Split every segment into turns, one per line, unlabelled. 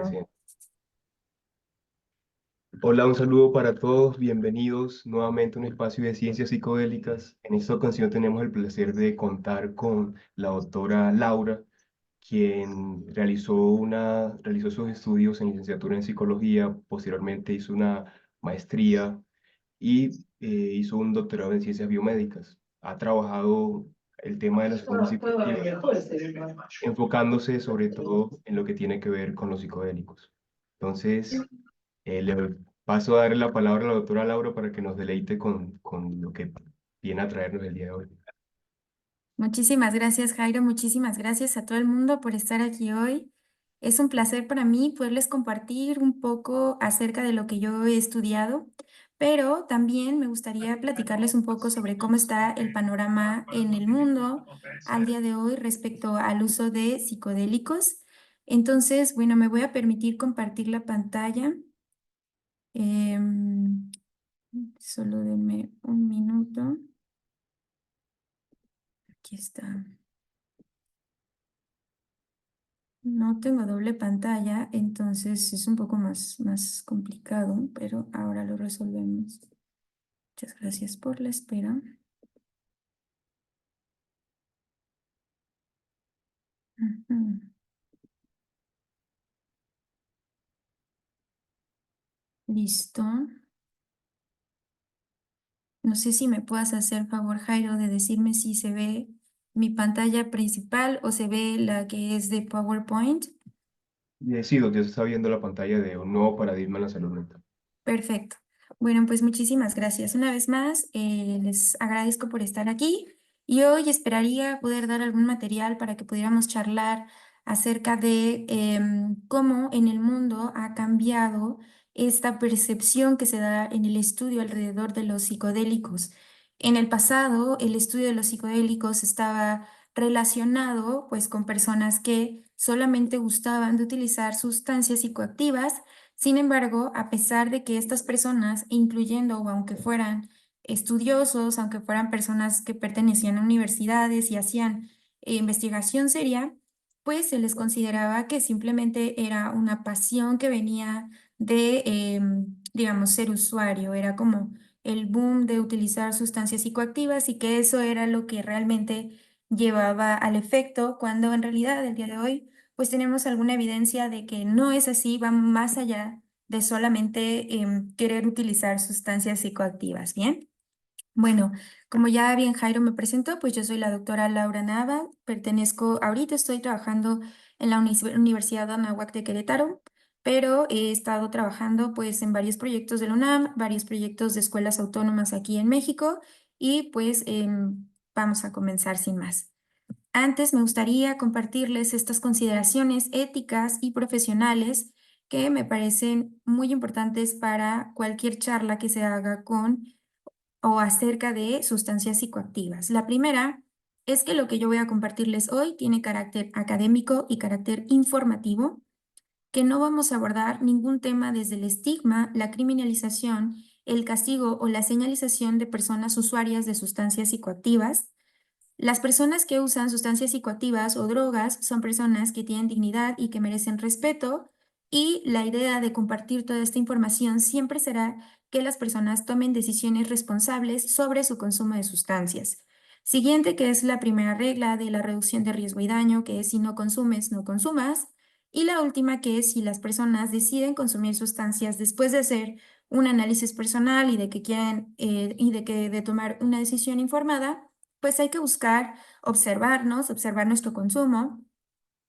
Jairo.
Recién. Hola, un saludo para todos, bienvenidos nuevamente a un espacio de ciencias psicodélicas. En esta ocasión tenemos el placer de contar con la doctora Laura, quien realizó sus estudios en licenciatura en psicología, posteriormente hizo una maestría y hizo un doctorado en ciencias biomédicas. Ha trabajado el tema de las sustancias psicoactivas, enfocándose sobre todo en lo que tiene que ver con los psicodélicos. Entonces, le paso a darle la palabra a la doctora Laura para que nos deleite con lo que viene a traernos el día de hoy.
Muchísimas gracias, Jairo. Muchísimas gracias a todo el mundo por estar aquí hoy. Es un placer para mí poderles compartir un poco acerca de lo que yo he estudiado, pero también me gustaría platicarles un poco sobre cómo está el panorama en el mundo al día de hoy respecto al uso de psicodélicos. Entonces, bueno, me voy a permitir compartir la pantalla. Em, Solo denme un minuto. Aquí está. No tengo doble pantalla, entonces es un poco más complicado, pero ahora lo resolvemos. Muchas gracias por la espera. Ujú. Listo. No sé si me puedas hacer favor, Jairo, de decirme si se ve mi pantalla principal o se ve la que es de PowerPoint.
Sí, doctor, se está viendo la pantalla de un nuevo paradigma en la salud mental.
Perfecto. Bueno, pues muchísimas gracias. Una vez más, les agradezco por estar aquí y hoy esperaría poder dar algún material para que pudiéramos charlar acerca de cómo en el mundo ha cambiado esta percepción que se da en el estudio alrededor de los psicodélicos. En el pasado, el estudio de los psicodélicos estaba relacionado pues con personas que solamente gustaban de utilizar sustancias psicoactivas. Sin embargo, a pesar de que estas personas, incluyendo o aunque fueran estudiosos, aunque fueran personas que pertenecían a universidades y hacían investigación seria, pues se les consideraba que simplemente era una pasión que venía de, digamos, ser usuario. Era como el boom de utilizar sustancias psicoactivas y que eso era lo que realmente llevaba al efecto, cuando en realidad el día de hoy pues tenemos alguna evidencia de que no es así, va más allá de solamente querer utilizar sustancias psicoactivas. Bien, bueno, como ya bien Jairo me presentó, pues yo soy la doctora Laura Nava, ahorita estoy trabajando en la Universidad Anáhuac de Querétaro, pero he estado trabajando pues en varios proyectos de la UNAM, varios proyectos de escuelas autónomas aquí en México y pues vamos a comenzar sin más. Antes me gustaría compartirles estas consideraciones éticas y profesionales que me parecen muy importantes para cualquier charla que se haga con o acerca de sustancias psicoactivas. La primera es que lo que yo voy a compartirles hoy tiene carácter académico y carácter informativo, que no vamos a abordar ningún tema desde el estigma, la criminalización, el castigo o la señalización de personas usuarias de sustancias psicoactivas. Las personas que usan sustancias psicoactivas o drogas son personas que tienen dignidad y que merecen respeto, y la idea de compartir toda esta información siempre será que las personas tomen decisiones responsables sobre su consumo de sustancias. Siguiente, que es la primera regla de la reducción de riesgo y daño, que es si no consumes, no consumas. Y la última, que es si las personas deciden consumir sustancias después de hacer un análisis personal y de que quieren de tomar una decisión informada, pues hay que buscar observarnos, observar nuestro consumo,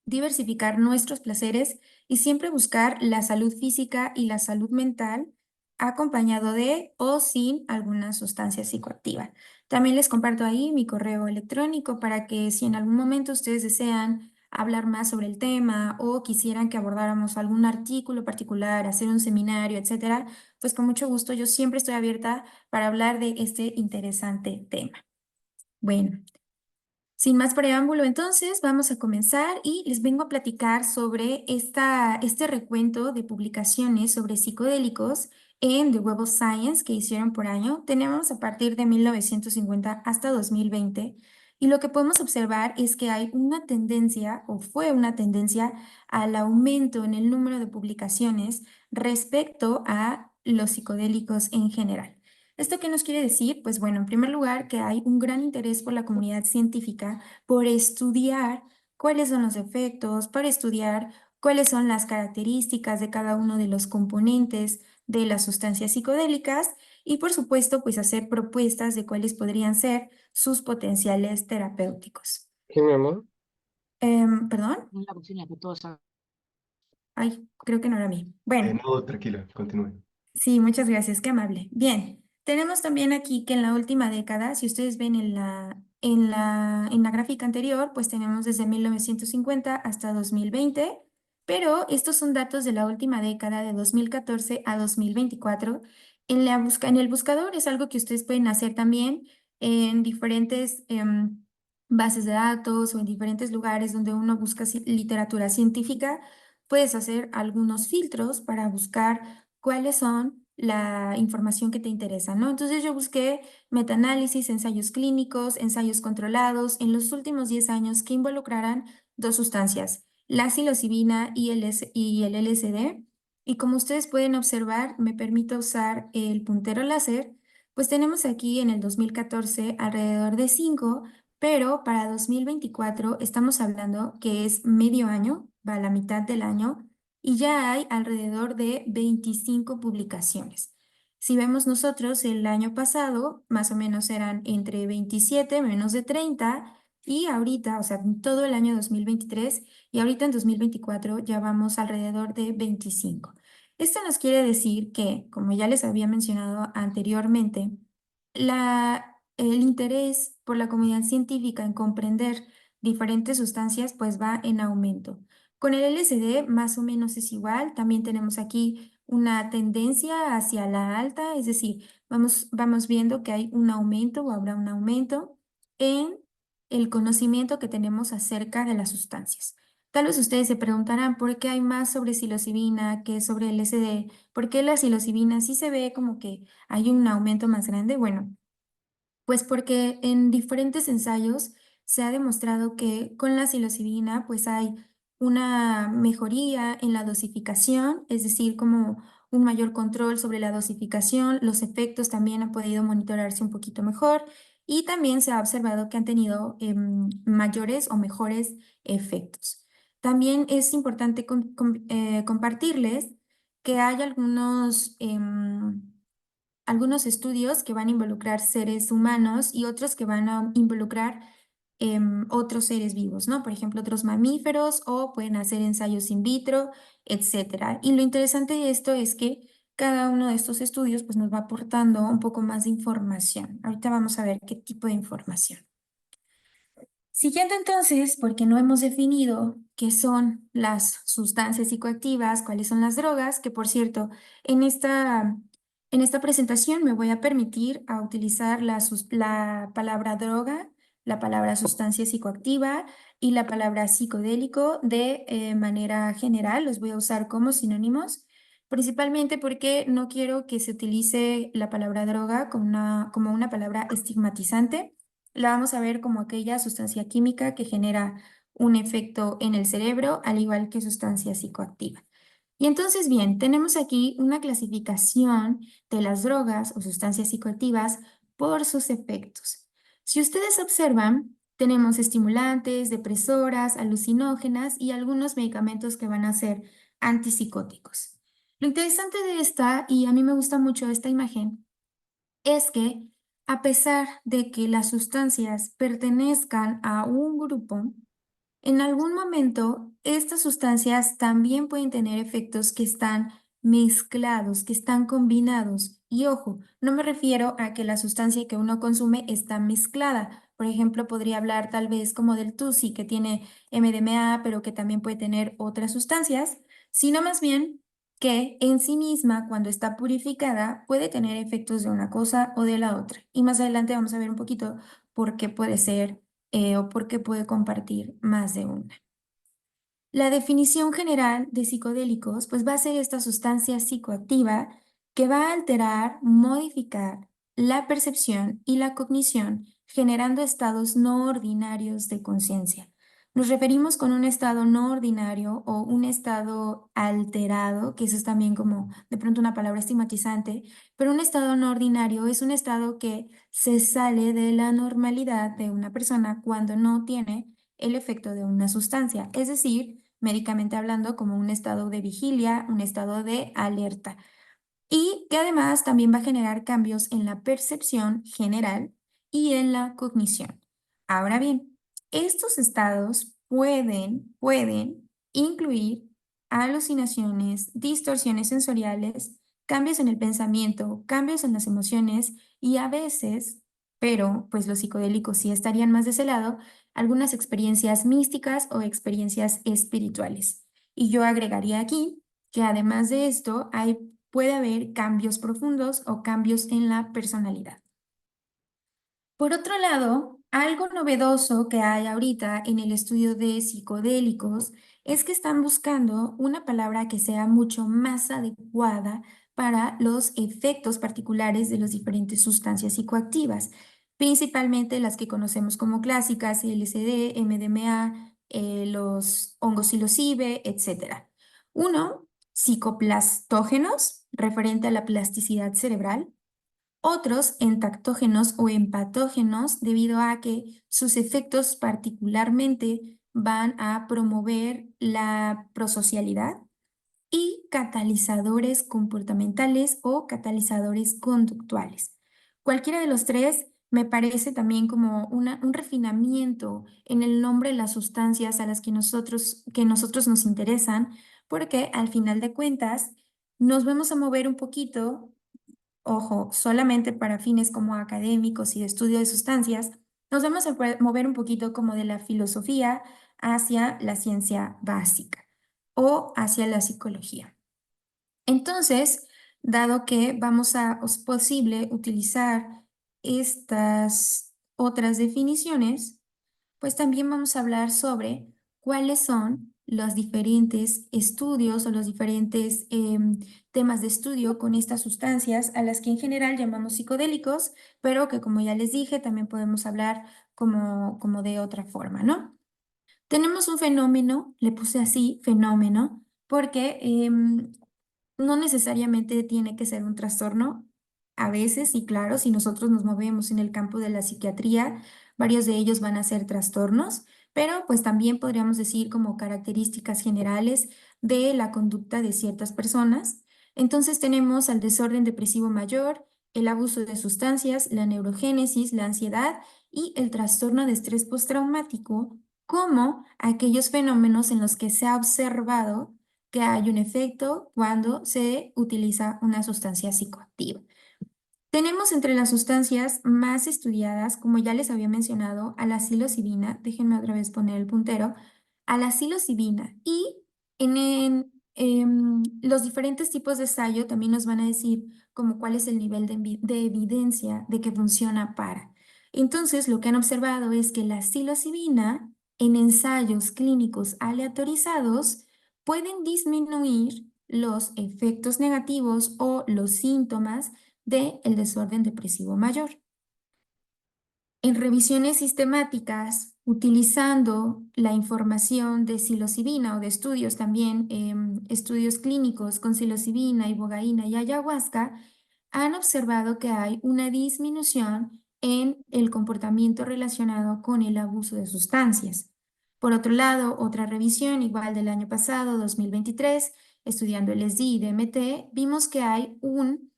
diversificar nuestros placeres y siempre buscar la salud física y la salud mental acompañado de o sin alguna sustancia psicoactiva. También les comparto ahí mi correo electrónico para que si en algún momento ustedes desean hablar más sobre el tema o quisieran que abordáramos algún artículo particular, hacer un seminario, etcétera, pues con mucho gusto yo siempre estoy abierta para hablar de este interesante tema. Bueno, sin más preámbulo, entonces vamos a comenzar y les vengo a platicar sobre este recuento de publicaciones sobre psicodélicos en The Web of Science que hicieron por año. Tenemos a partir de 1950 hasta 2020. Y lo que podemos observar es que hay una tendencia, o fue una tendencia, al aumento en el número de publicaciones respecto a los psicodélicos en general. ¿Esto qué nos quiere decir? Pues bueno, en primer lugar, que hay un gran interés por la comunidad científica por estudiar cuáles son los efectos, para estudiar cuáles son las características de cada uno de los componentes de las sustancias psicodélicas y por supuesto, pues hacer propuestas de cuáles podrían ser sus potenciales terapéuticos.
¿Qué, mi amor?
¿Perdón?
En la cocina, que todo está.
Ay, creo que no era a mí. Bueno.
No, tranquila, continúe.
Sí, muchas gracias, qué amable. Bien, tenemos también aquí que en la última década, si ustedes ven en la gráfica anterior, pues tenemos desde 1950 hasta 2020, pero estos son datos de la última década, de 2014 a 2024. En el buscador es algo que ustedes pueden hacer también en diferentes bases de datos o en diferentes lugares donde uno busca literatura científica. Puedes hacer algunos filtros para buscar cuáles son la información que te interesa, ¿no? Entonces yo busqué metaanálisis, ensayos clínicos, ensayos controlados en los últimos 10 años que involucraran dos sustancias, la psilocibina y el LSD. Y como ustedes pueden observar, me permito usar el puntero láser, pues tenemos aquí en el 2014 alrededor de 5, pero para 2024 estamos hablando que es medio año, va a la mitad del año y ya hay alrededor de 25 publicaciones. Si vemos nosotros el año pasado, más o menos eran entre 27, menos de 30, y ahorita, o sea, todo el año 2023, y ahorita en 2024 ya vamos alrededor de 25. Esto nos quiere decir que, como ya les había mencionado anteriormente, el interés por la comunidad científica en comprender diferentes sustancias pues va en aumento. Con el LSD más o menos es igual, también tenemos aquí una tendencia hacia la alta, es decir, vamos viendo que hay un aumento o habrá un aumento en el conocimiento que tenemos acerca de las sustancias. Tal vez ustedes se preguntarán por qué hay más sobre psilocibina que sobre LSD, por qué la psilocibina sí se ve como que hay un aumento más grande. Bueno, pues porque en diferentes ensayos se ha demostrado que con la psilocibina pues hay una mejoría en la dosificación, es decir, como un mayor control sobre la dosificación, los efectos también han podido monitorarse un poquito mejor y también se ha observado que han tenido mayores o mejores efectos. También es importante compartirles que hay algunos estudios que van a involucrar seres humanos y otros que van a involucrar otros seres vivos, ¿no? Por ejemplo, otros mamíferos o pueden hacer ensayos in vitro, etcétera. Y lo interesante de esto es que cada uno de estos estudios pues nos va aportando un poco más de información. Ahorita vamos a ver qué tipo de información. Siguiendo entonces, porque no hemos definido qué son las sustancias psicoactivas, cuáles son las drogas, que por cierto, en esta presentación me voy a permitir a utilizar la palabra droga, la palabra sustancia psicoactiva y la palabra psicodélico de manera general, los voy a usar como sinónimos, principalmente porque no quiero que se utilice la palabra droga como una palabra estigmatizante. La vamos a ver como aquella sustancia química que genera un efecto en el cerebro, al igual que sustancia psicoactiva. Y entonces, bien, tenemos aquí una clasificación de las drogas o sustancias psicoactivas por sus efectos. Si ustedes observan, tenemos estimulantes, depresoras, alucinógenas y algunos medicamentos que van a ser antipsicóticos. Lo interesante de esta, y a mí me gusta mucho esta imagen, es que a pesar de que las sustancias pertenezcan a un grupo, en algún momento estas sustancias también pueden tener efectos que están mezclados, que están combinados. Y ojo, no me refiero a que la sustancia que uno consume está mezclada. Por ejemplo, podría hablar tal vez como del TUSI, que tiene MDMA, pero que también puede tener otras sustancias, sino más bien que en sí misma, cuando está purificada, puede tener efectos de una cosa o de la otra. Y más adelante vamos a ver un poquito por qué puede ser o por qué puede compartir más de una. La definición general de psicodélicos pues va a ser esta sustancia psicoactiva que va a alterar, modificar la percepción y la cognición, generando estados no ordinarios de conciencia. Nos referimos con un estado no ordinario o un estado alterado, que eso es también como de pronto una palabra estigmatizante, pero un estado no ordinario es un estado que se sale de la normalidad de una persona cuando no tiene el efecto de una sustancia, es decir, médicamente hablando, como un estado de vigilia, un estado de alerta, y que además también va a generar cambios en la percepción general y en la cognición. Ahora bien, estos estados pueden incluir alucinaciones, distorsiones sensoriales, cambios en el pensamiento, cambios en las emociones y a veces, pero pues los psicodélicos sí estarían más de ese lado, algunas experiencias místicas o experiencias espirituales. Y yo agregaría aquí que además de esto puede haber cambios profundos o cambios en la personalidad. Por otro lado, algo novedoso que hay ahorita en el estudio de psicodélicos es que están buscando una palabra que sea mucho más adecuada para los efectos particulares de las diferentes sustancias psicoactivas, principalmente las que conocemos como clásicas, LSD, MDMA, los hongos psilocibe, etc. Uno, psicoplastógenos, referente a la plasticidad cerebral. Otros entactógenos o empatógenos debido a que sus efectos particularmente van a promover la prosocialidad y catalizadores comportamentales o catalizadores conductuales. Cualquiera de los tres me parece también como un refinamiento en el nombre de las sustancias a las que nosotros nos interesan, porque al final de cuentas nos vamos a mover un poquito, ojo, solamente para fines como académicos y de estudio de sustancias, nos vamos a mover un poquito como de la filosofía hacia la ciencia básica o hacia la psicología. Entonces, dado que es posible utilizar estas otras definiciones, pues también vamos a hablar sobre cuáles son los diferentes estudios o los diferentes temas de estudio con estas sustancias a las que en general llamamos psicodélicos, pero que como ya les dije, también podemos hablar como de otra forma, ¿no? Tenemos un fenómeno, le puse así, fenómeno, porque no necesariamente tiene que ser un trastorno. A veces, y claro, si nosotros nos movemos en el campo de la psiquiatría, varios de ellos van a ser trastornos, pero pues también podríamos decir como características generales de la conducta de ciertas personas. Entonces tenemos al desorden depresivo mayor, el abuso de sustancias, la neurogénesis, la ansiedad y el trastorno de estrés postraumático como aquellos fenómenos en los que se ha observado que hay un efecto cuando se utiliza una sustancia psicoactiva. Tenemos entre las sustancias más estudiadas, como ya les había mencionado, a la psilocibina, déjenme otra vez poner el puntero, a la psilocibina y en los diferentes tipos de ensayo también nos van a decir como cuál es el nivel de evidencia de que funciona para. Entonces, lo que han observado es que la psilocibina en ensayos clínicos aleatorizados pueden disminuir los efectos negativos o los síntomas del desorden depresivo mayor. En revisiones sistemáticas, utilizando la información de psilocibina o de estudios también, estudios clínicos con psilocibina, ibogaína y ayahuasca, han observado que hay una disminución en el comportamiento relacionado con el abuso de sustancias. Por otro lado, otra revisión igual del año pasado, 2023, estudiando LSD y DMT, vimos que hay un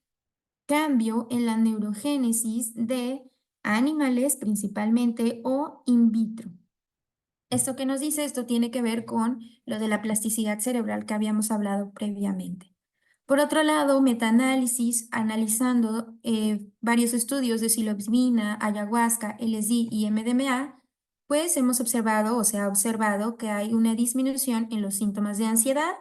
cambio en la neurogénesis de animales principalmente o in vitro. ¿Esto qué nos dice? Esto tiene que ver con lo de la plasticidad cerebral que habíamos hablado previamente. Por otro lado, metaanálisis, analizando varios estudios de psilocibina, ayahuasca, LSD y MDMA, pues hemos observado o se ha observado que hay una disminución en los síntomas de ansiedad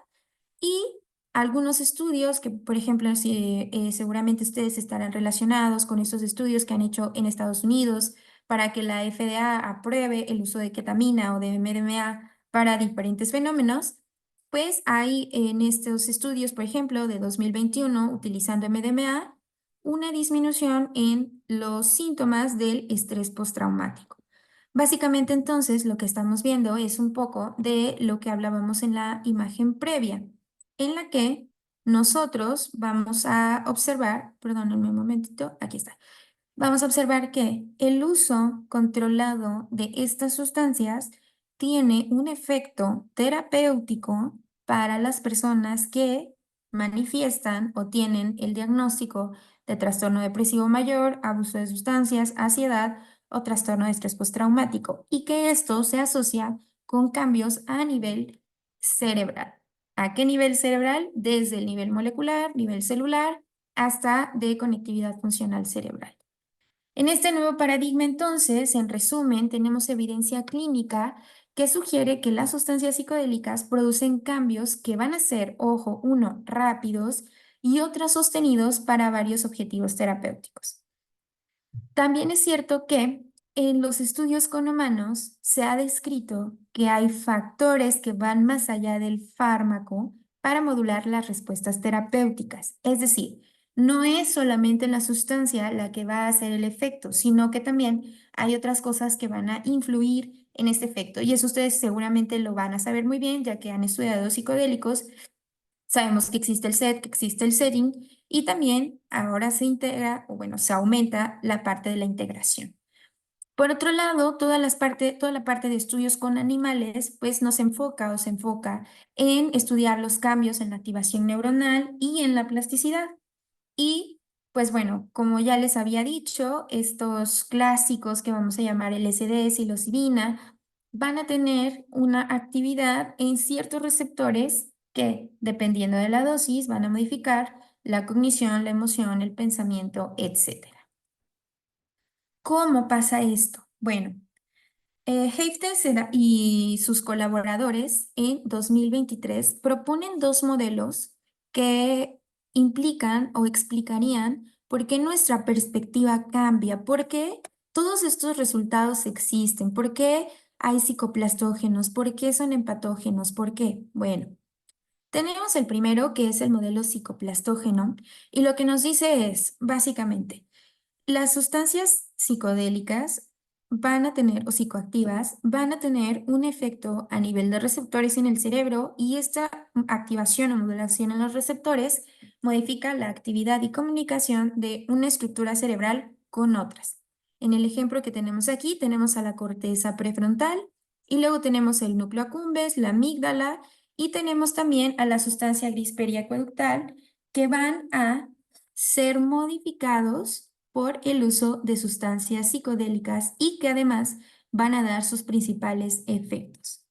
y algunos estudios que, por ejemplo, seguramente ustedes estarán relacionados con estos estudios que han hecho en Estados Unidos para que la FDA apruebe el uso de ketamina o de MDMA para diferentes fenómenos, pues hay en estos estudios, por ejemplo, de 2021, utilizando MDMA, una disminución en los síntomas del estrés postraumático. Básicamente, entonces, lo que estamos viendo es un poco de lo que hablábamos en la imagen previa, en la que nosotros vamos a observar, perdónenme un momentito, aquí está. Vamos a observar que el uso controlado de estas sustancias tiene un efecto terapéutico para las personas que manifiestan o tienen el diagnóstico de trastorno depresivo mayor, abuso de sustancias, ansiedad o trastorno de estrés postraumático, y que esto se asocia con cambios a nivel cerebral. ¿A qué nivel cerebral? Desde el nivel molecular, nivel celular, hasta de conectividad funcional cerebral. En este nuevo paradigma, entonces, en resumen, tenemos evidencia clínica que sugiere que las sustancias psicodélicas producen cambios que van a ser, ojo, uno, rápidos y otros sostenidos para varios objetivos terapéuticos. También es cierto que en los estudios con humanos se ha descrito que hay factores que van más allá del fármaco para modular las respuestas terapéuticas. Es decir, no es solamente la sustancia la que va a hacer el efecto, sino que también hay otras cosas que van a influir en este efecto. Y eso ustedes seguramente lo van a saber muy bien, ya que han estudiado psicodélicos. Sabemos que existe el set, que existe el setting, y también ahora se integra, o bueno, se aumenta la parte de la integración. Por otro lado, toda la parte de estudios con animales, pues nos enfoca o se enfoca en estudiar los cambios en la activación neuronal y en la plasticidad. Y pues bueno, como ya les había dicho, estos clásicos que vamos a llamar LSD, psilocibina, van a tener una actividad en ciertos receptores que, dependiendo de la dosis, van a modificar la cognición, la emoción, el pensamiento, etcétera. ¿Cómo pasa esto? Bueno, Heifetz y sus colaboradores en 2023 proponen dos modelos que implican o explicarían por qué nuestra perspectiva cambia, por qué todos estos resultados existen, por qué hay psicoplastógenos, por qué son empatógenos, por qué. Bueno, tenemos el primero que es el modelo psicoplastógeno y lo que nos dice es, básicamente, las sustancias psicodélicas van a tener, o psicoactivas, van a tener un efecto a nivel de receptores en el cerebro, y esta activación o modulación en los receptores modifica la actividad y comunicación de una estructura cerebral con otras. En el ejemplo que tenemos aquí, tenemos a la corteza prefrontal y luego tenemos el núcleo accumbens, la amígdala, y tenemos también a la sustancia gris periacueductal, que van a ser modificados por el uso de sustancias psicodélicas y que además van a dar sus principales efectos.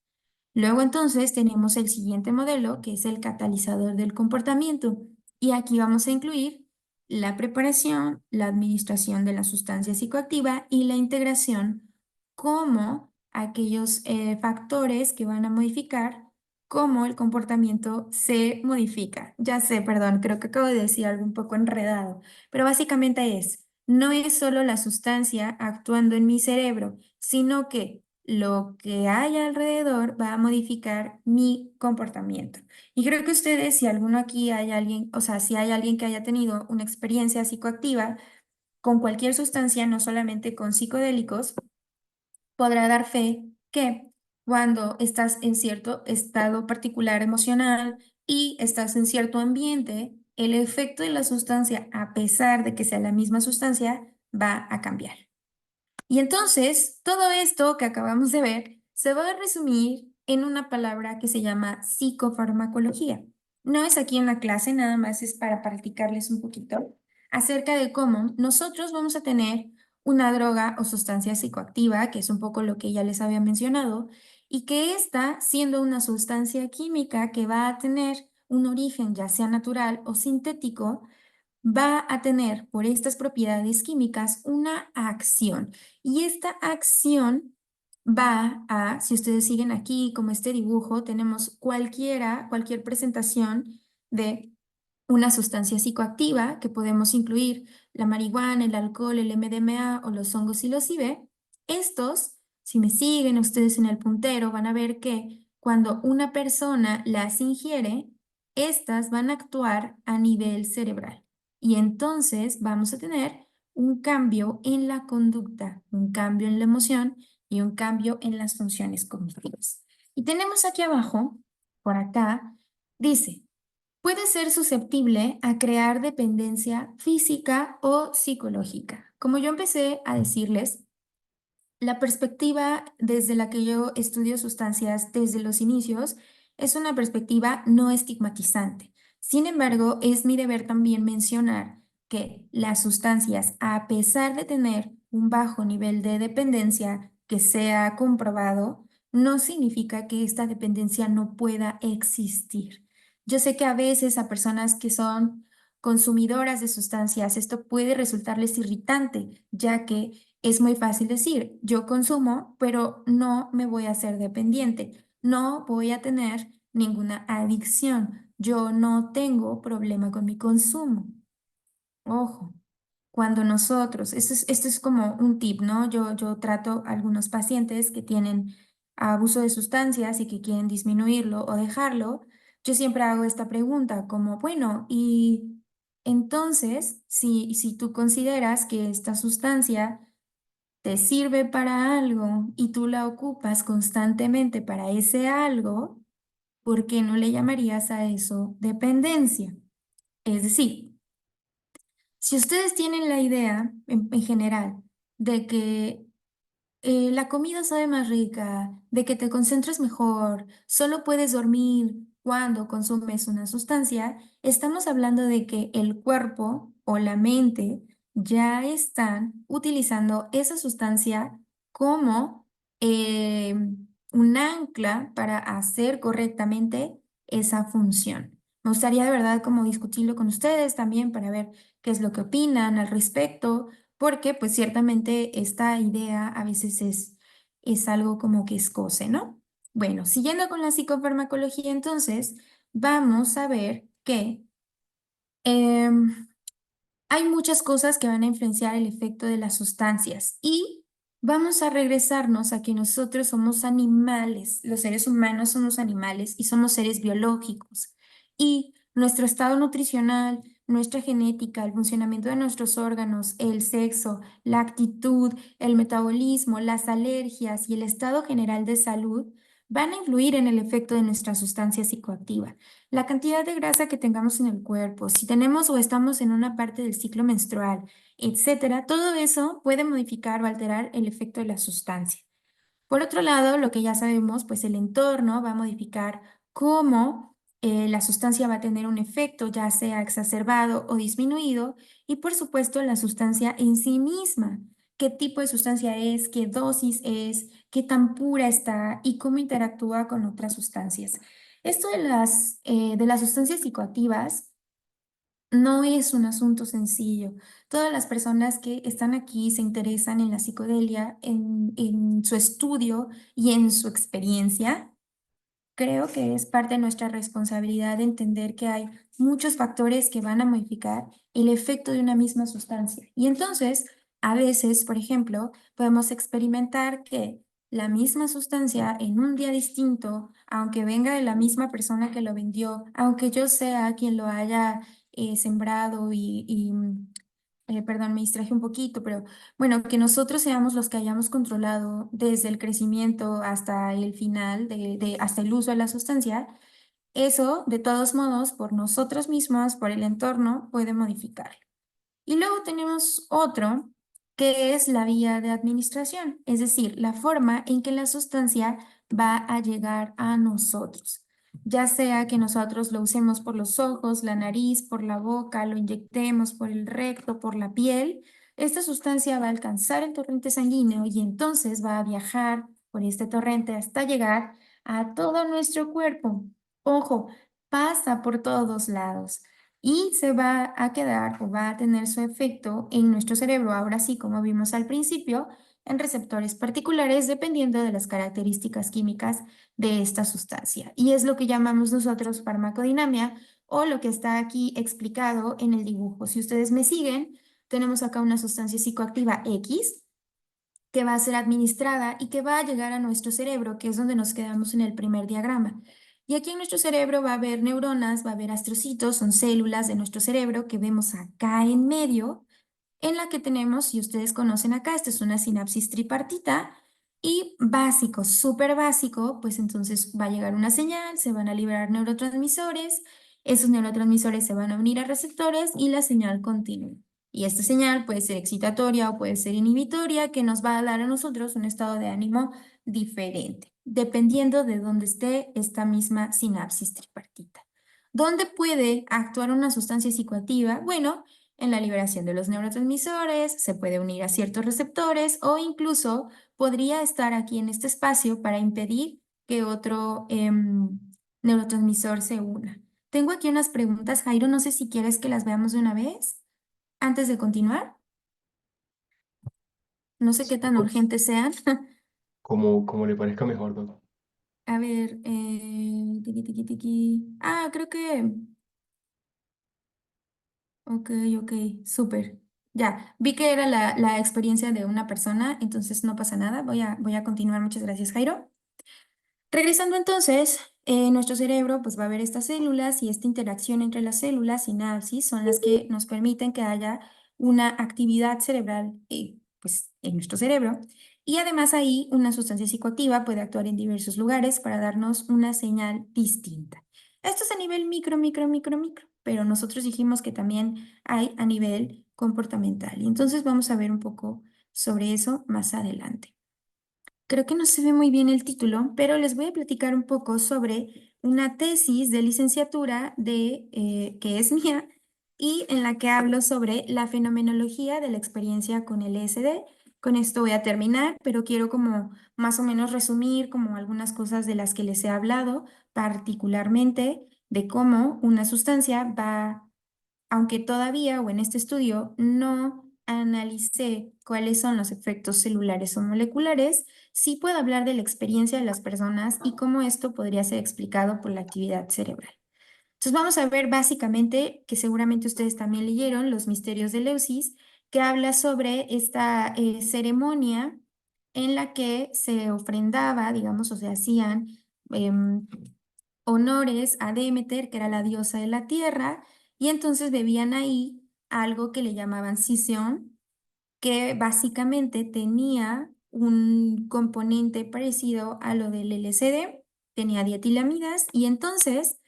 Luego entonces tenemos el siguiente modelo, que es el catalizador del comportamiento, y aquí vamos a incluir la preparación, la administración de la sustancia psicoactiva y la integración como aquellos factores que van a modificar cómo el comportamiento se modifica. Ya sé, perdón, creo que acabo de decir algo un poco enredado, pero básicamente no es solo la sustancia actuando en mi cerebro, sino que lo que hay alrededor va a modificar mi comportamiento. Y creo que ustedes, si alguno aquí hay alguien, o sea, si hay alguien que haya tenido una experiencia psicoactiva con cualquier sustancia, no solamente con psicodélicos, podrá dar fe que cuando estás en cierto estado particular emocional y estás en cierto ambiente, el efecto de la sustancia, a pesar de que sea la misma sustancia, va a cambiar. Y entonces, todo esto que acabamos de ver se va a resumir en una palabra que se llama psicofarmacología. No es aquí en la clase, nada más es para practicarles un poquito acerca de cómo nosotros vamos a tener una droga o sustancia psicoactiva, que es un poco lo que ya les había mencionado, y que esta, siendo una sustancia química que va a tener un origen ya sea natural o sintético, va a tener por estas propiedades químicas una acción. Y esta acción va a, si ustedes siguen aquí como este dibujo, tenemos cualquier presentación de una sustancia psicoactiva que podemos incluir la marihuana, el alcohol, el MDMA o los hongos psilocibe. Estos, si me siguen ustedes en el puntero, van a ver que cuando una persona las ingiere, estas van a actuar a nivel cerebral. Y entonces vamos a tener un cambio en la conducta, un cambio en la emoción y un cambio en las funciones cognitivas. Y tenemos aquí abajo, por acá, dice, puede ser susceptible a crear dependencia física o psicológica. Como yo empecé a decirles, la perspectiva desde la que yo estudio sustancias desde los inicios es una perspectiva no estigmatizante. Sin embargo, es mi deber también mencionar que las sustancias, a pesar de tener un bajo nivel de dependencia que sea comprobado, no significa que esta dependencia no pueda existir. Yo sé que a veces a personas que son consumidoras de sustancias esto puede resultarles irritante, ya que es muy fácil decir, yo consumo, pero no me voy a hacer dependiente, no voy a tener ninguna adicción, yo no tengo problema con mi consumo. Ojo, cuando nosotros, esto es como un tip, ¿no? Yo trato a algunos pacientes que tienen abuso de sustancias y que quieren disminuirlo o dejarlo. Yo siempre hago esta pregunta como, bueno, y entonces, si tú consideras que esta sustancia te sirve para algo y tú la ocupas constantemente para ese algo, ¿por qué no le llamarías a eso dependencia? Es decir, si ustedes tienen la idea en general de que la comida sabe más rica, de que te concentras mejor, solo puedes dormir cuando consumes una sustancia, estamos hablando de que el cuerpo o la mente ya están utilizando esa sustancia como eh, un ancla para hacer correctamente esa función. Me gustaría de verdad como discutirlo con ustedes también para ver qué es lo que opinan al respecto porque pues ciertamente esta idea a veces es algo como que escoce, ¿no? Bueno, siguiendo con la psicofarmacología, entonces, vamos a ver que em, hay muchas cosas que van a influenciar el efecto de las sustancias y vamos a regresarnos a que nosotros somos animales, los seres humanos somos animales y somos seres biológicos y nuestro estado nutricional, nuestra genética, el funcionamiento de nuestros órganos, el sexo, la actitud, el metabolismo, las alergias y el estado general de salud van a influir en el efecto de nuestra sustancia psicoactiva. La cantidad de grasa que tengamos en el cuerpo, si tenemos o estamos en una parte del ciclo menstrual, etcétera, todo eso puede modificar o alterar el efecto de la sustancia. Por otro lado, lo que ya sabemos, pues el entorno va a modificar cómo la sustancia va a tener un efecto, ya sea exacerbado o disminuido, y por supuesto la sustancia en sí misma, qué tipo de sustancia es, qué dosis es, qué tan pura está y cómo interactúa con otras sustancias. Esto de las sustancias psicoactivas no es un asunto sencillo. Todas las personas que están aquí se interesan en la psicodelia, en su estudio y en su experiencia. Creo que es parte de nuestra responsabilidad entender que hay muchos factores que van a modificar el efecto de una misma sustancia. Y entonces, a veces, por ejemplo, podemos experimentar que la misma sustancia en un día distinto, aunque venga de la misma persona que lo vendió, aunque yo sea quien lo haya sembrado perdón, me distraje un poquito, pero bueno, que nosotros seamos los que hayamos controlado desde el crecimiento hasta el final, hasta el uso de la sustancia, eso, de todos modos, por nosotros mismos, por el entorno, puede modificarlo. Y luego tenemos otro, que es la vía de administración, es decir, la forma en que la sustancia va a llegar a nosotros. Ya sea que nosotros lo usemos por los ojos, la nariz, por la boca, lo inyectemos por el recto, por la piel, esta sustancia va a alcanzar el torrente sanguíneo y entonces va a viajar por este torrente hasta llegar a todo nuestro cuerpo. Ojo, pasa por todos lados y se va a quedar o va a tener su efecto en nuestro cerebro, ahora sí, como vimos al principio, en receptores particulares dependiendo de las características químicas de esta sustancia. Y es lo que llamamos nosotros farmacodinamia o lo que está aquí explicado en el dibujo. Si ustedes me siguen, tenemos acá una sustancia psicoactiva X que va a ser administrada y que va a llegar a nuestro cerebro, que es donde nos quedamos en el primer diagrama. Y aquí en nuestro cerebro va a haber neuronas, va a haber astrocitos, son células de nuestro cerebro que vemos acá en medio, en la que tenemos, si ustedes conocen acá, esta es una sinapsis tripartita y básico, súper básico, pues entonces va a llegar una señal, se van a liberar neurotransmisores, esos neurotransmisores se van a unir a receptores y la señal continúa. Y esta señal puede ser excitatoria o puede ser inhibitoria, que nos va a dar a nosotros un estado de ánimo diferente, dependiendo de dónde esté esta misma sinapsis tripartita. ¿Dónde puede actuar una sustancia psicoactiva? Bueno, en la liberación de los neurotransmisores, se puede unir a ciertos receptores o incluso podría estar aquí en este espacio para impedir que otro neurotransmisor se una. Tengo aquí unas preguntas, Jairo, no sé si quieres que las veamos de una vez antes de continuar. No sé qué tan urgentes sean.
Como le parezca mejor, ¿no?
A ver, tiqui, tiqui, tiqui. Ah, creo que... Ok, ok, súper. Ya, vi que era la experiencia de una persona, entonces no pasa nada. Voy a continuar. Muchas gracias, Jairo. Regresando entonces, nuestro cerebro pues va a ver estas células y esta interacción entre las células, sinapsis, son las que nos permiten que haya una actividad cerebral pues, en nuestro cerebro. Y además ahí una sustancia psicoactiva puede actuar en diversos lugares para darnos una señal distinta. Esto es a nivel micro, micro, micro, micro, pero nosotros dijimos que también hay a nivel comportamental. Y entonces vamos a ver un poco sobre eso más adelante. Creo que no se ve muy bien el título, pero les voy a platicar un poco sobre una tesis de licenciatura que es mía y en la que hablo sobre la fenomenología de la experiencia con el LSD. Con esto voy a terminar, pero quiero como más o menos resumir como algunas cosas de las que les he hablado, particularmente de cómo una sustancia va, aunque todavía o en este estudio no analicé cuáles son los efectos celulares o moleculares, sí puedo hablar de la experiencia de las personas y cómo esto podría ser explicado por la actividad cerebral. Entonces vamos a ver básicamente, que seguramente ustedes también leyeron, Los Misterios de Leucis, que habla sobre esta ceremonia en la que se ofrendaba, digamos, o se hacían em, honores a Demeter, que era la diosa de la tierra, y entonces bebían ahí algo que le llamaban Sisión, que básicamente tenía un componente parecido a lo del LSD, tenía dietilamidas, y entonces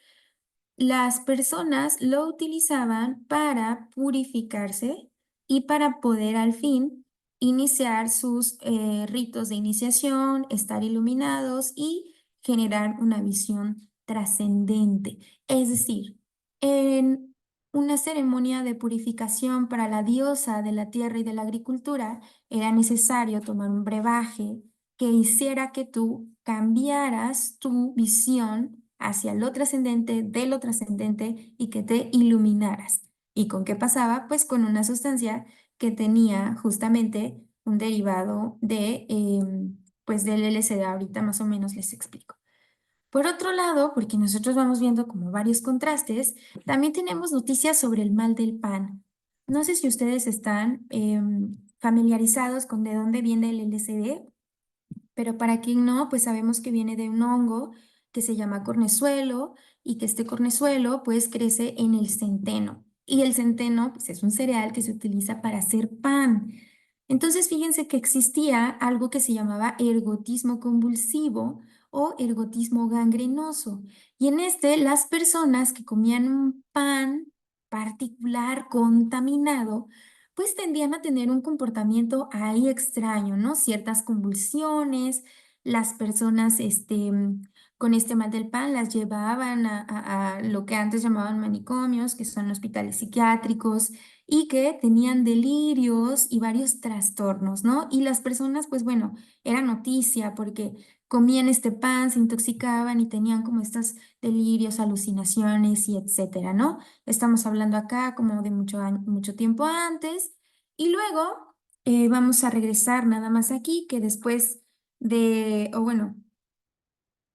las personas lo utilizaban para purificarse y para poder al fin iniciar sus ritos de iniciación, estar iluminados y generar una visión trascendente. Es decir, en una ceremonia de purificación para la diosa de la tierra y de la agricultura, era necesario tomar un brebaje que hiciera que tú cambiaras tu visión hacia lo trascendente, de lo trascendente y que te iluminaras. ¿Y con qué pasaba? Pues con una sustancia que tenía justamente un derivado de, pues del LSD. Ahorita más o menos les explico. Por otro lado, porque nosotros vamos viendo como varios contrastes, también tenemos noticias sobre el mal del pan. No sé si ustedes están familiarizados con de dónde viene el LSD, pero para quien no, pues sabemos que viene de un hongo que se llama cornezuelo y que este cornezuelo pues crece en el centeno. Y el centeno pues es un cereal que se utiliza para hacer pan. Entonces fíjense que existía algo que se llamaba ergotismo convulsivo o ergotismo gangrenoso. Y en este las personas que comían un pan particular contaminado pues tendían a tener un comportamiento ahí extraño, ¿no? Ciertas convulsiones, las personas con este mal del pan las llevaban a lo que antes llamaban manicomios, que son hospitales psiquiátricos, y que tenían delirios y varios trastornos, ¿no? Y las personas, pues bueno, era noticia porque comían este pan, se intoxicaban y tenían como estos delirios, alucinaciones y etcétera, ¿no? Estamos hablando acá como de mucho tiempo antes. Y luego vamos a regresar nada más aquí, que después o bueno,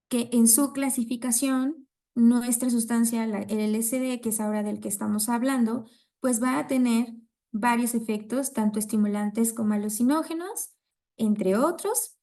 que en su clasificación, nuestra sustancia, el LSD, que es ahora del que estamos hablando, pues va a tener varios efectos, tanto estimulantes como alucinógenos, entre otros.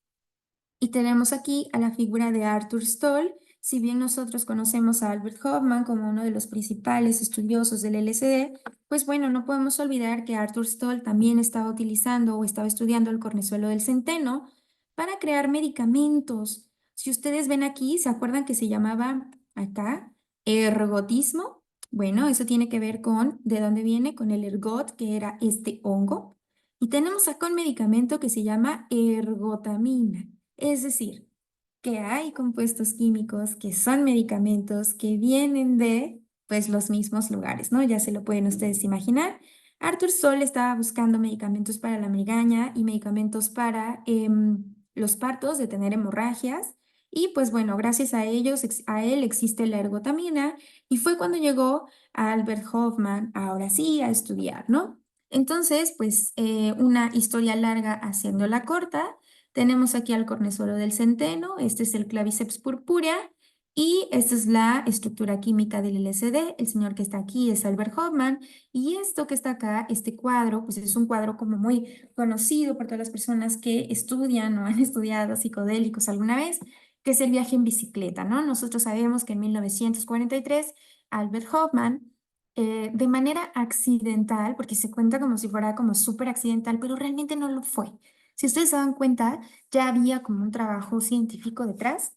Y tenemos aquí a la figura de Arthur Stoll, si bien nosotros conocemos a Albert Hoffman como uno de los principales estudiosos del LSD, pues bueno, no podemos olvidar que Arthur Stoll también estaba utilizando o estaba estudiando el cornezuelo del centeno para crear medicamentos. Si ustedes ven aquí, ¿se acuerdan que se llamaba acá ergotismo? Bueno, eso tiene que ver con de dónde viene, con el ergot, que era este hongo. Y tenemos acá un medicamento que se llama ergotamina, es decir, que hay compuestos químicos que son medicamentos que vienen de, pues, los mismos lugares, ¿no? Ya se lo pueden ustedes imaginar. Arthur Stoll estaba buscando medicamentos para la migraña y medicamentos para los partos, de tener hemorragias. Y pues bueno, gracias a ellos, a él existe la ergotamina y fue cuando llegó a Albert Hoffman, ahora sí, a estudiar, ¿no? Entonces, pues una historia larga haciéndola corta. Tenemos aquí al cornezuelo del centeno, este es el clavíceps purpúrea y esta es la estructura química del LSD. El señor que está aquí es Albert Hoffman y esto que está acá, este cuadro, pues es un cuadro como muy conocido por todas las personas que estudian o han estudiado psicodélicos alguna vez, que es el viaje en bicicleta, ¿no? Nosotros sabemos que en 1943 Albert Hoffman de manera accidental, porque se cuenta como si fuera como súper accidental, pero realmente no lo fue. Si ustedes se dan cuenta, ya había como un trabajo científico detrás.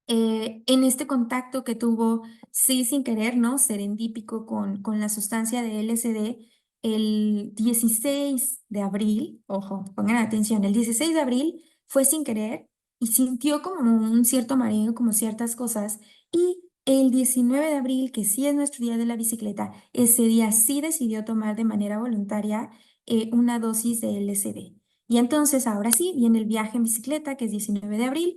En este contacto que tuvo, sí, sin querer, ¿no? Serendípico con la sustancia de LSD, el 16 de abril, ojo, pongan atención, el 16 de abril fue sin querer y sintió como un cierto mareo, como ciertas cosas, y el 19 de abril, que sí es nuestro día de la bicicleta, ese día sí decidió tomar de manera voluntaria una dosis de LSD. Y entonces, ahora sí, viene el viaje en bicicleta, que es 19 de abril,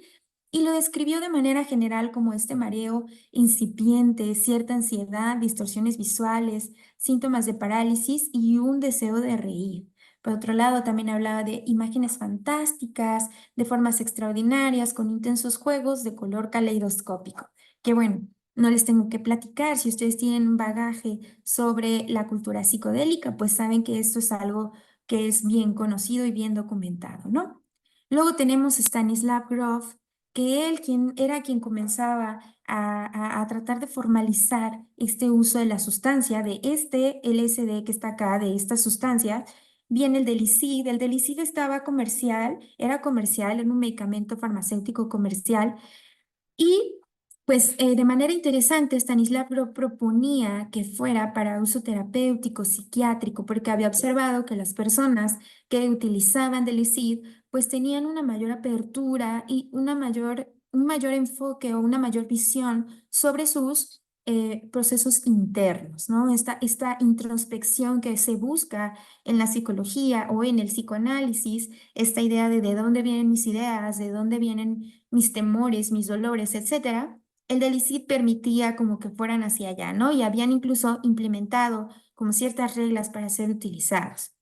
y lo describió de manera general como este mareo incipiente, cierta ansiedad, distorsiones visuales, síntomas de parálisis y un deseo de reír. Por otro lado, también hablaba de imágenes fantásticas, de formas extraordinarias, con intensos juegos de color caleidoscópico. Que bueno, no les tengo que platicar. Si ustedes tienen un bagaje sobre la cultura psicodélica, pues saben que esto es algo que es bien conocido y bien documentado, ¿no? Luego tenemos Stanislav Grof, que él era quien comenzaba a tratar de formalizar este uso de la sustancia, de este LSD que está acá, de esta sustancia, viene el Delicid. El Delicid estaba comercial, era comercial, era un medicamento farmacéutico comercial y pues de manera interesante, Stanislav proponía que fuera para uso terapéutico, psiquiátrico, porque había observado que las personas que utilizaban Delicid pues tenían una mayor apertura y un mayor enfoque o una mayor visión sobre sus procesos internos, ¿no? Esta introspección que se busca en la psicología o en el psicoanálisis, esta idea de dónde vienen mis ideas, de dónde vienen mis temores, mis dolores, etcétera, el Delicid permitía como que fueran hacia allá, ¿no? Y habían incluso implementado como ciertas reglas para ser utilizados.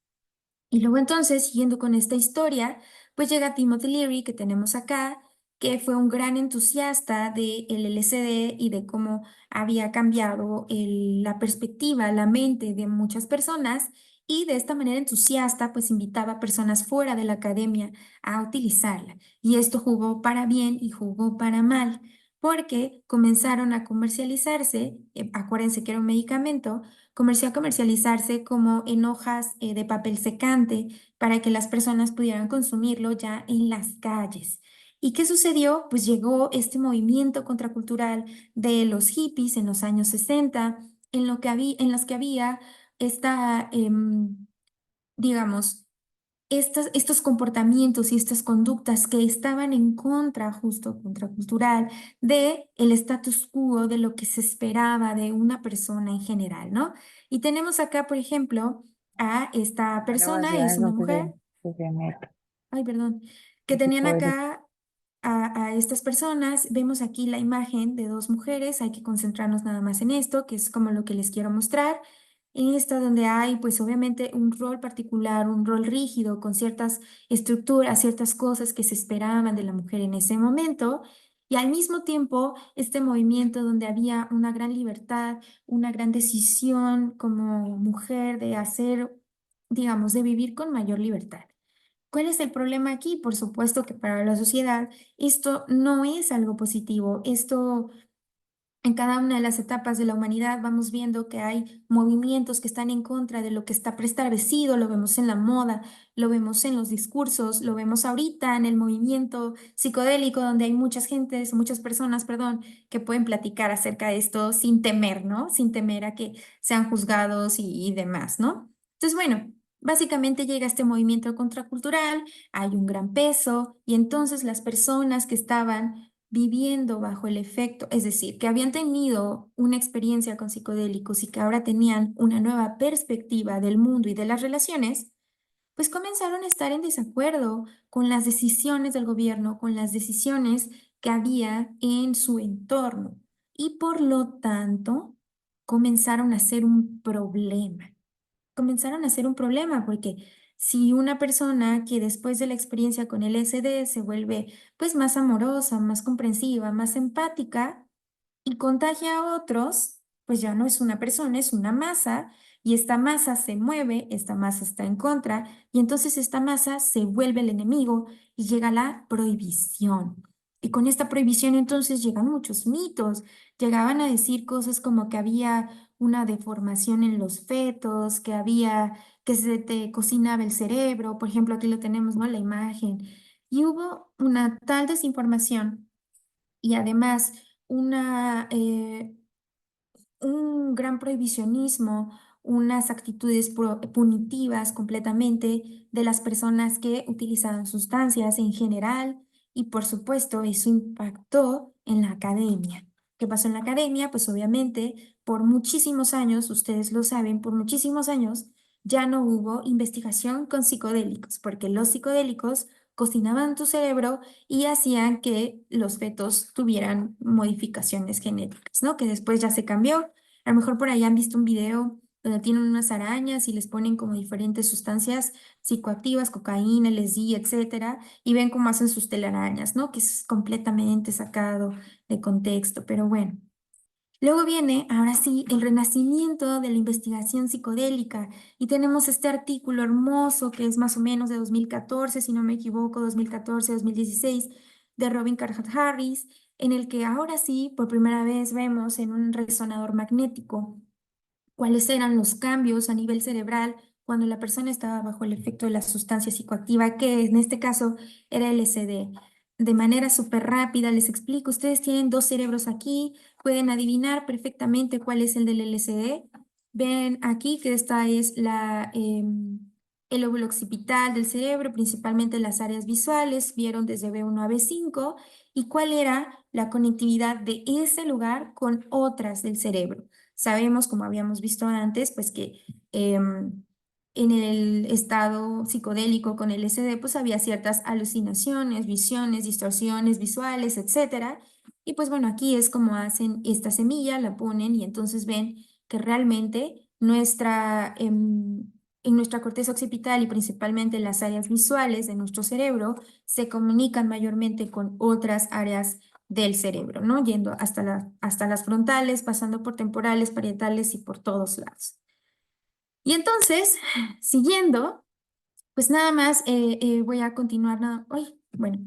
Y luego entonces, siguiendo con esta historia, pues llega Timothy Leary, que tenemos acá, que fue un gran entusiasta del LSD y de cómo había cambiado la perspectiva, la mente de muchas personas. Y de esta manera entusiasta, pues invitaba a personas fuera de la academia a utilizarla. Y esto jugó para bien y jugó para mal, porque comenzaron a comercializarse, acuérdense que era un medicamento, comenzó a comercializarse como en hojas de papel secante para que las personas pudieran consumirlo ya en las calles. ¿Y qué sucedió? Pues llegó este movimiento contracultural de los hippies en los años 60, en los que había esta, digamos, estos comportamientos y estas conductas que estaban en contra, justo contracultural, de el status quo, de lo que se esperaba de una persona en general, ¿no? Y tenemos acá, por ejemplo, a esta persona, es una mujer, ay, perdón, que tenían acá a estas personas. Vemos aquí la imagen de dos mujeres, hay que concentrarnos nada más en esto, que es como lo que les quiero mostrar. En esta donde hay, pues obviamente, un rol particular, un rol rígido, con ciertas estructuras, ciertas cosas que se esperaban de la mujer en ese momento. Y al mismo tiempo, este movimiento donde había una gran libertad, una gran decisión como mujer de hacer, digamos, de vivir con mayor libertad. ¿Cuál es el problema aquí? Por supuesto que para la sociedad esto no es algo positivo. Esto en cada una de las etapas de la humanidad vamos viendo que hay movimientos que están en contra de lo que está preestablecido, lo vemos en la moda, lo vemos en los discursos, lo vemos ahorita en el movimiento psicodélico, donde hay muchas personas, perdón, que pueden platicar acerca de esto sin temer, ¿no? Sin temer a que sean juzgados y demás, ¿no? Entonces, bueno, básicamente llega este movimiento contracultural, hay un gran peso y entonces las personas que estaban viviendo bajo el efecto, es decir, que habían tenido una experiencia con psicodélicos y que ahora tenían una nueva perspectiva del mundo y de las relaciones, pues comenzaron a estar en desacuerdo con las decisiones del gobierno, con las decisiones que había en su entorno y por lo tanto comenzaron a ser un problema. Comenzaron a ser un problema porque si una persona que después de la experiencia con el SD se vuelve pues más amorosa, más comprensiva, más empática y contagia a otros, pues ya no es una persona, es una masa y esta masa se mueve, esta masa está en contra y entonces esta masa se vuelve el enemigo y llega la prohibición. Y con esta prohibición entonces llegan muchos mitos, llegaban a decir cosas como que había una deformación en los fetos, que se te cocinaba el cerebro, por ejemplo, aquí lo tenemos, ¿no? La imagen. Y hubo una tal desinformación y además una, un gran prohibicionismo, unas actitudes punitivas completamente de las personas que utilizaban sustancias en general y por supuesto eso impactó en la academia. ¿Qué pasó en la academia? Pues obviamente por muchísimos años, ustedes lo saben, por muchísimos años ya no hubo investigación con psicodélicos, porque los psicodélicos cocinaban tu cerebro y hacían que los fetos tuvieran modificaciones genéticas, ¿no? Que después ya se cambió. A lo mejor por ahí han visto un video donde tienen unas arañas y les ponen como diferentes sustancias psicoactivas, cocaína, LSD, etcétera, y ven cómo hacen sus telarañas, ¿no? Que es completamente sacado de contexto, pero bueno. Luego viene, ahora sí, el renacimiento de la investigación psicodélica y tenemos este artículo hermoso que es más o menos de 2014, si no me equivoco, 2014-2016, de Robin Carhart Harris, en el que ahora sí, por primera vez vemos en un resonador magnético cuáles eran los cambios a nivel cerebral cuando la persona estaba bajo el efecto de la sustancia psicoactiva, que en este caso era LSD. De manera súper rápida les explico, ustedes tienen dos cerebros aquí, pueden adivinar perfectamente cuál es el del LSD. Ven aquí que esta es el lóbulo occipital del cerebro, principalmente las áreas visuales, vieron desde B1 a B5, y cuál era la conectividad de ese lugar con otras del cerebro. Sabemos, como habíamos visto antes, pues que en el estado psicodélico con el LSD, pues había ciertas alucinaciones, visiones, distorsiones visuales, etcétera. Y pues bueno, aquí es como hacen esta semilla, la ponen y entonces ven que realmente en nuestra corteza occipital y principalmente en las áreas visuales de nuestro cerebro se comunican mayormente con otras áreas del cerebro, ¿no? Yendo hasta las frontales, pasando por temporales, parietales y por todos lados. Y entonces, siguiendo, pues nada más voy a continuar, bueno,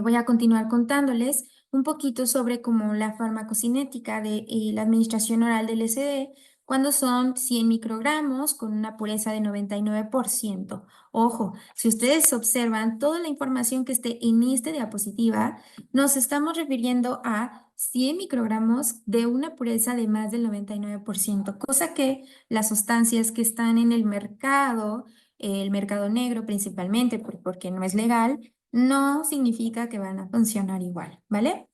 voy a continuar contándoles un poquito sobre como la farmacocinética de la administración oral del SD cuando son 100 microgramos con una pureza de 99%. Ojo, si ustedes observan toda la información que esté en esta diapositiva, nos estamos refiriendo a 100 microgramos de una pureza de más del 99%, cosa que las sustancias que están en el mercado negro principalmente, porque no es legal, no significa que van a funcionar igual, ¿vale?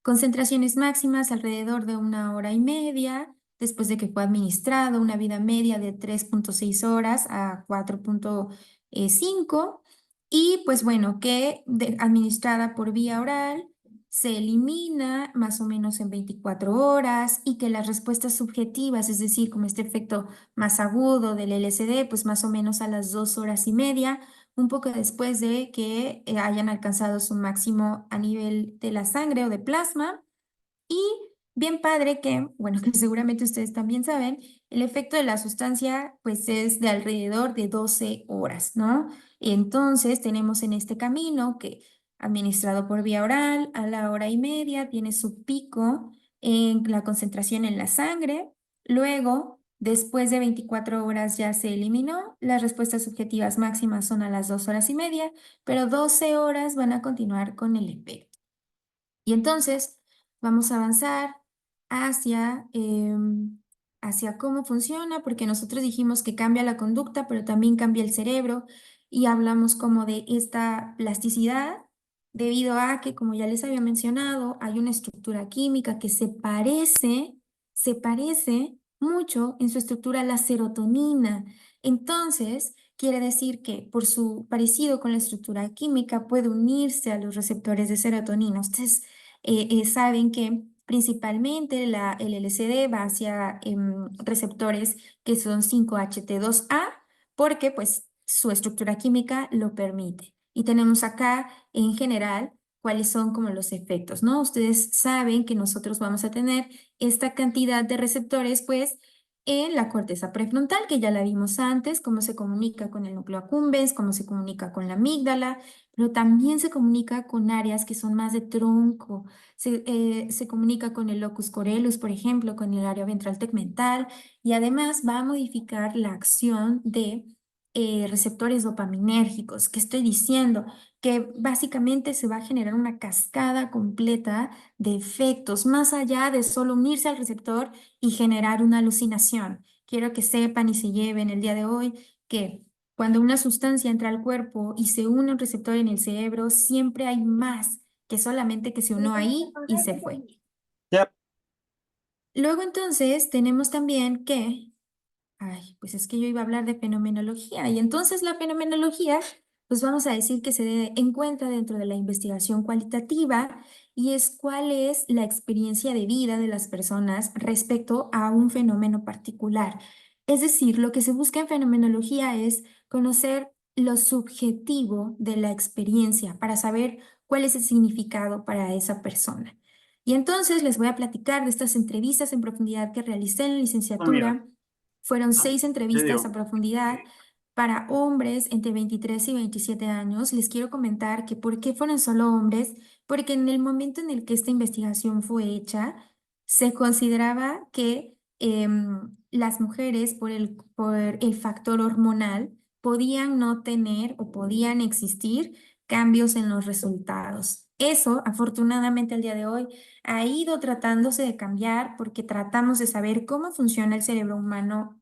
Concentraciones máximas alrededor de 1 hora y media, después de que fue administrado, una vida media de 3.6 horas a 4.5, y pues bueno, que administrada por vía oral se elimina más o menos en 24 horas y que las respuestas subjetivas, es decir, como este efecto más agudo del LSD, pues más o menos a las 2 horas y media, un poco después de que hayan alcanzado su máximo a nivel de la sangre o de plasma. Y bien padre que, bueno, que seguramente ustedes también saben, el efecto de la sustancia pues es de alrededor de 12 horas, ¿no? Entonces tenemos en este camino que administrado por vía oral a la hora y media tiene su pico en la concentración en la sangre, luego después de 24 horas ya se eliminó, las respuestas subjetivas máximas son a las 2 horas y media, pero 12 horas van a continuar con el efecto. Y entonces vamos a avanzar hacia, hacia cómo funciona, porque nosotros dijimos que cambia la conducta, pero también cambia el cerebro, y hablamos como de esta plasticidad, debido a que, como ya les había mencionado, hay una estructura química que se parece mucho en su estructura a la serotonina. Entonces, quiere decir que por su parecido con la estructura química puede unirse a los receptores de serotonina. Ustedes saben que principalmente el LSD va hacia receptores que son 5-HT2A porque pues su estructura química lo permite. Y tenemos acá en general cuáles son como los efectos, ¿no? Ustedes saben que nosotros vamos a tener esta cantidad de receptores pues en la corteza prefrontal, que ya la vimos antes, cómo se comunica con el núcleo accumbens, cómo se comunica con la amígdala, pero también se comunica con áreas que son más de tronco. Se comunica con el locus coeruleus, por ejemplo, con el área ventral tegmental, y además va a modificar la acción de receptores dopaminérgicos. ¿Qué estoy diciendo? Que básicamente se va a generar una cascada completa de efectos, más allá de solo unirse al receptor y generar una alucinación. Quiero que sepan y se lleven el día de hoy que cuando una sustancia entra al cuerpo y se une a un receptor en el cerebro, siempre hay más que solamente que se unió ahí y se fue.
Ya.
Luego entonces tenemos también que, ay, pues es que yo iba a hablar de fenomenología y entonces la fenomenología, pues vamos a decir que encuentra dentro de la investigación cualitativa y es cuál es la experiencia de vida de las personas respecto a un fenómeno particular. Es decir, lo que se busca en fenomenología es conocer lo subjetivo de la experiencia para saber cuál es el significado para esa persona. Y entonces les voy a platicar de estas entrevistas en profundidad que realicé en la
Ah, mira,
licenciatura. Fueron 6
te
entrevistas a
digo.
profundidad para hombres entre 23 y 27 años. Les quiero comentar que por qué fueron solo hombres, porque en el momento en el que esta investigación fue hecha, se consideraba que las mujeres, por el factor hormonal, podían no tener o podían existir cambios en los resultados. Eso, afortunadamente, al día de hoy ha ido tratándose de cambiar porque tratamos de saber cómo funciona el cerebro humano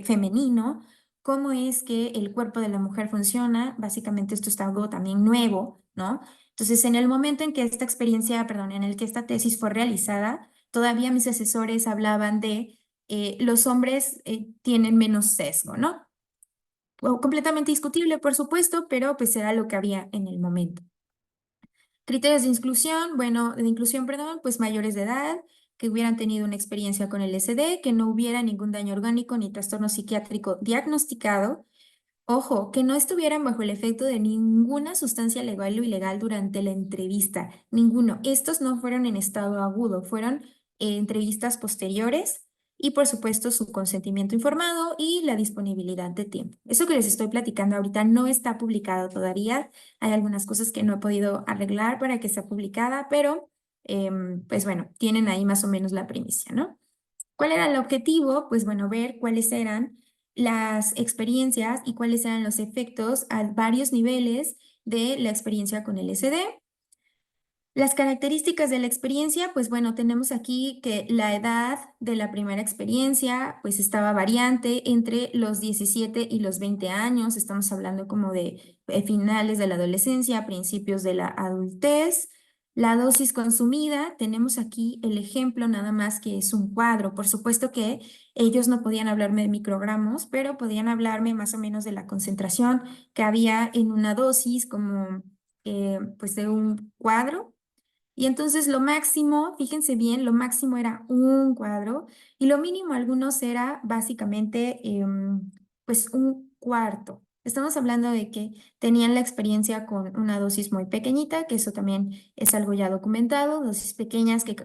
femenino, cómo es que el cuerpo de la mujer funciona. Básicamente esto es algo también nuevo, ¿no? Entonces, en el momento en que esta experiencia, perdón, en el que esta tesis fue realizada, todavía mis asesores hablaban de los hombres tienen menos sesgo, ¿no? Completamente discutible, por supuesto, pero pues era lo que había en el momento. Criterios de inclusión, bueno, de inclusión, perdón, pues mayores de edad, que hubieran tenido una experiencia con el SD, que no hubiera ningún daño orgánico ni trastorno psiquiátrico diagnosticado. Ojo, que no estuvieran bajo el efecto de ninguna sustancia legal o ilegal durante la entrevista. Ninguno. Estos no fueron en estado agudo, fueron entrevistas posteriores y por supuesto su consentimiento informado y la disponibilidad de tiempo. Eso que les estoy platicando ahorita no está publicado todavía. Hay algunas cosas que no he podido arreglar para que sea publicada, pero pues bueno, tienen ahí más o menos la primicia, ¿no? ¿Cuál era el objetivo? Pues bueno, ver cuáles eran las experiencias y cuáles eran los efectos a varios niveles de la experiencia con el SD. Las características de la experiencia, pues bueno, tenemos aquí que la edad de la primera experiencia pues estaba variante entre los 17 y los 20 años, estamos hablando como de finales de la adolescencia, principios de la adultez. La dosis consumida, tenemos aquí el ejemplo nada más que es un cuadro. Por supuesto que ellos no podían hablarme de microgramos, pero podían hablarme más o menos de la concentración que había en una dosis como pues de un cuadro. Y entonces lo máximo, fíjense bien, lo máximo era un cuadro y lo mínimo algunos era básicamente pues un cuarto. Estamos hablando de que tenían la experiencia con una dosis muy pequeñita, que eso también es algo ya documentado, dosis pequeñas que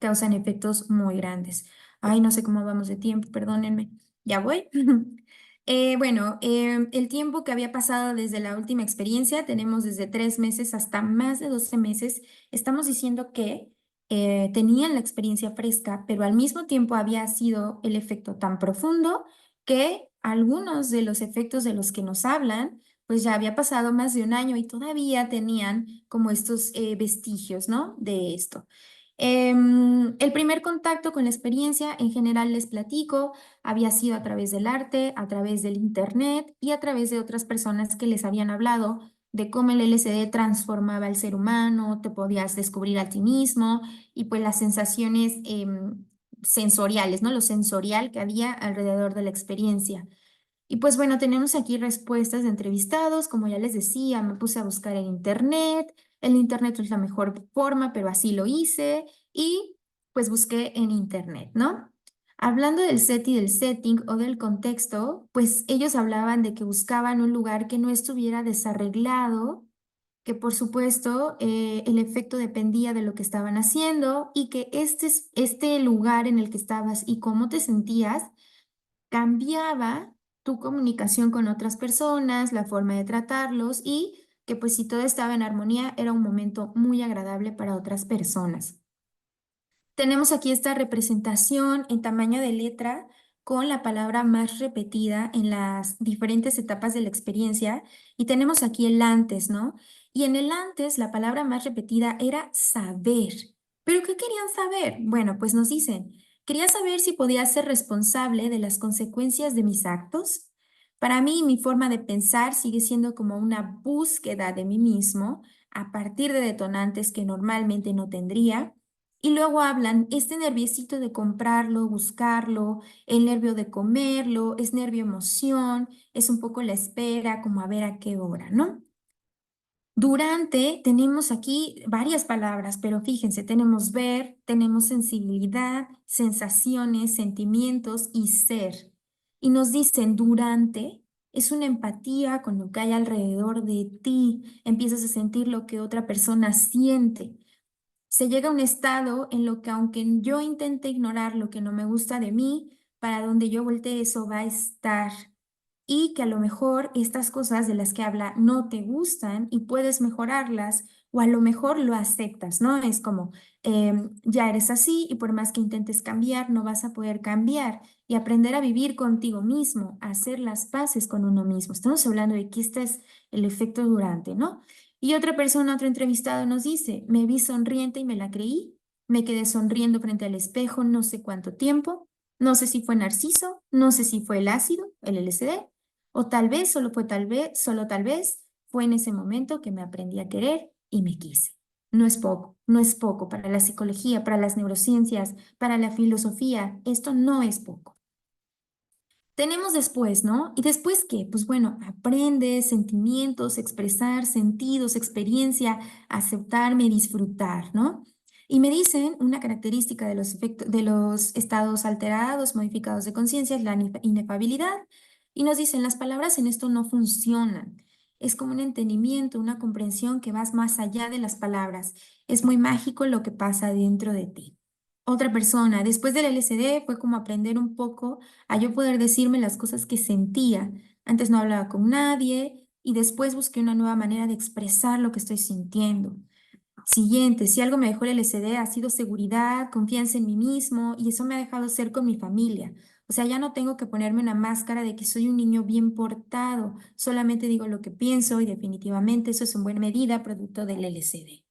causan efectos muy grandes. Ay, no sé cómo vamos de tiempo, perdónenme. Ya voy. El tiempo que había pasado desde la última experiencia, tenemos desde 3 meses hasta más de 12 meses. Estamos diciendo que tenían la experiencia fresca, pero al mismo tiempo había sido el efecto tan profundo que algunos de los efectos de los que nos hablan, pues ya había pasado más de un año y todavía tenían como estos vestigios, ¿no? De esto. El primer contacto con la experiencia, en general les platico, había sido a través del arte, a través del internet y a través de otras personas que les habían hablado de cómo el LSD transformaba al ser humano, te podías descubrir a ti mismo y pues las sensaciones sensoriales, ¿no? Lo sensorial que había alrededor de la experiencia. Y pues bueno, tenemos aquí respuestas de entrevistados, como ya les decía, me puse a buscar en internet, el internet no es la mejor forma, pero así lo hice y pues busqué en internet, ¿no? Hablando del set y del setting o del contexto, pues ellos hablaban de que buscaban un lugar que no estuviera desarreglado, que por supuesto el efecto dependía de lo que estaban haciendo y que este lugar en el que estabas y cómo te sentías cambiaba tu comunicación con otras personas, la forma de tratarlos y que pues si todo estaba en armonía era un momento muy agradable para otras personas. Tenemos aquí esta representación en tamaño de letra con la palabra más repetida en las diferentes etapas de la experiencia y tenemos aquí el antes, ¿no? Y en el antes la palabra más repetida era saber. ¿Pero qué querían saber? Bueno, pues nos dicen, quería saber si podía ser responsable de las consecuencias de mis actos. Para mí, mi forma de pensar sigue siendo como una búsqueda de mí mismo a partir de detonantes que normalmente no tendría. Y luego hablan, este nerviosito de comprarlo, buscarlo, el nervio de comerlo, es nervio emoción, es un poco la espera, como a ver a qué hora, ¿no? Durante tenemos aquí varias palabras, pero fíjense, tenemos ver, tenemos sensibilidad, sensaciones, sentimientos y ser. Y nos dicen durante es una empatía con lo que hay alrededor de ti, empiezas a sentir lo que otra persona siente. Se llega a un estado en lo que aunque yo intente ignorar lo que no me gusta de mí, para donde yo voltee eso va a estar. Y que a lo mejor estas cosas de las que habla no te gustan y puedes mejorarlas o a lo mejor lo aceptas, ¿no? Es como, ya eres así y por más que intentes cambiar, no vas a poder cambiar y aprender a vivir contigo mismo, a hacer las paces con uno mismo. Estamos hablando de que este es el efecto durante, ¿no? Y otra persona, otro entrevistado nos dice, me vi sonriente y me la creí, me quedé sonriendo frente al espejo no sé cuánto tiempo, no sé si fue Narciso, no sé si fue el ácido, el LSD, o tal vez, solo tal vez, fue en ese momento que me aprendí a querer y me quise. No es poco, no es poco para la psicología, para las neurociencias, para la filosofía, esto no es poco. Tenemos después, ¿no? ¿Y después qué? Pues bueno, aprende sentimientos, expresar sentidos, experiencia, aceptarme, disfrutar, ¿no? Y me dicen una característica de los efectos, de los estados alterados, modificados de conciencia es la inefabilidad. Y nos dicen, las palabras en esto no funcionan. Es como un entendimiento, una comprensión que vas más allá de las palabras. Es muy mágico lo que pasa dentro de ti. Otra persona, después del LSD fue como aprender un poco a yo poder decirme las cosas que sentía. Antes no hablaba con nadie y después busqué una nueva manera de expresar lo que estoy sintiendo. Siguiente, si algo me dejó el LSD ha sido seguridad, confianza en mí mismo y eso me ha dejado ser con mi familia. O sea, ya no tengo que ponerme una máscara de que soy un niño bien portado, solamente digo lo que pienso y definitivamente eso es en buena medida producto del LSD.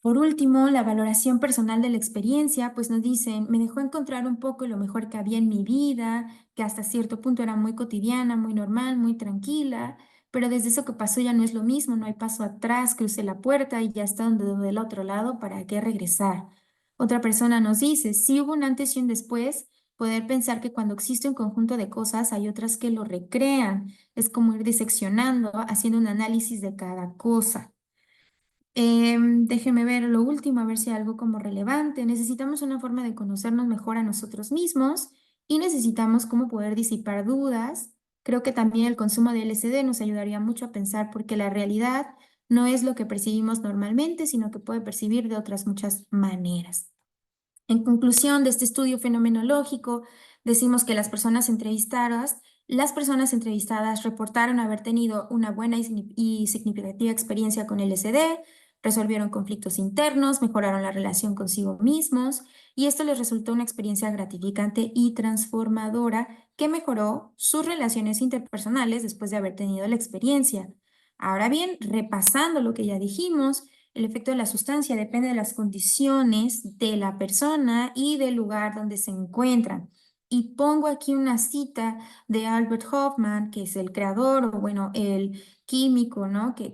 Por último, la valoración personal de la experiencia, pues nos dicen, me dejó encontrar un poco lo mejor que había en mi vida, que hasta cierto punto era muy cotidiana, muy normal, muy tranquila, pero desde eso que pasó ya no es lo mismo, no hay paso atrás, crucé la puerta y ya está del otro lado, ¿para qué regresar? Otra persona nos dice, si hubo un antes y un después, poder pensar que cuando existe un conjunto de cosas hay otras que lo recrean, es como ir diseccionando, haciendo un análisis de cada cosa. Déjeme ver lo último, a ver si hay algo como relevante. Necesitamos una forma de conocernos mejor a nosotros mismos y necesitamos cómo poder disipar dudas. Creo que también el consumo de LSD nos ayudaría mucho a pensar porque la realidad no es lo que percibimos normalmente, sino que puede percibir de otras muchas maneras. En conclusión de este estudio fenomenológico, decimos que las personas entrevistadas reportaron haber tenido una buena y significativa experiencia con LSD, resolvieron conflictos internos, mejoraron la relación consigo mismos y esto les resultó una experiencia gratificante y transformadora que mejoró sus relaciones interpersonales después de haber tenido la experiencia. Ahora bien, repasando lo que ya dijimos, el efecto de la sustancia depende de las condiciones de la persona y del lugar donde se encuentran. Y pongo aquí una cita de Albert Hoffman, que es el creador o bueno, el químico, ¿no? que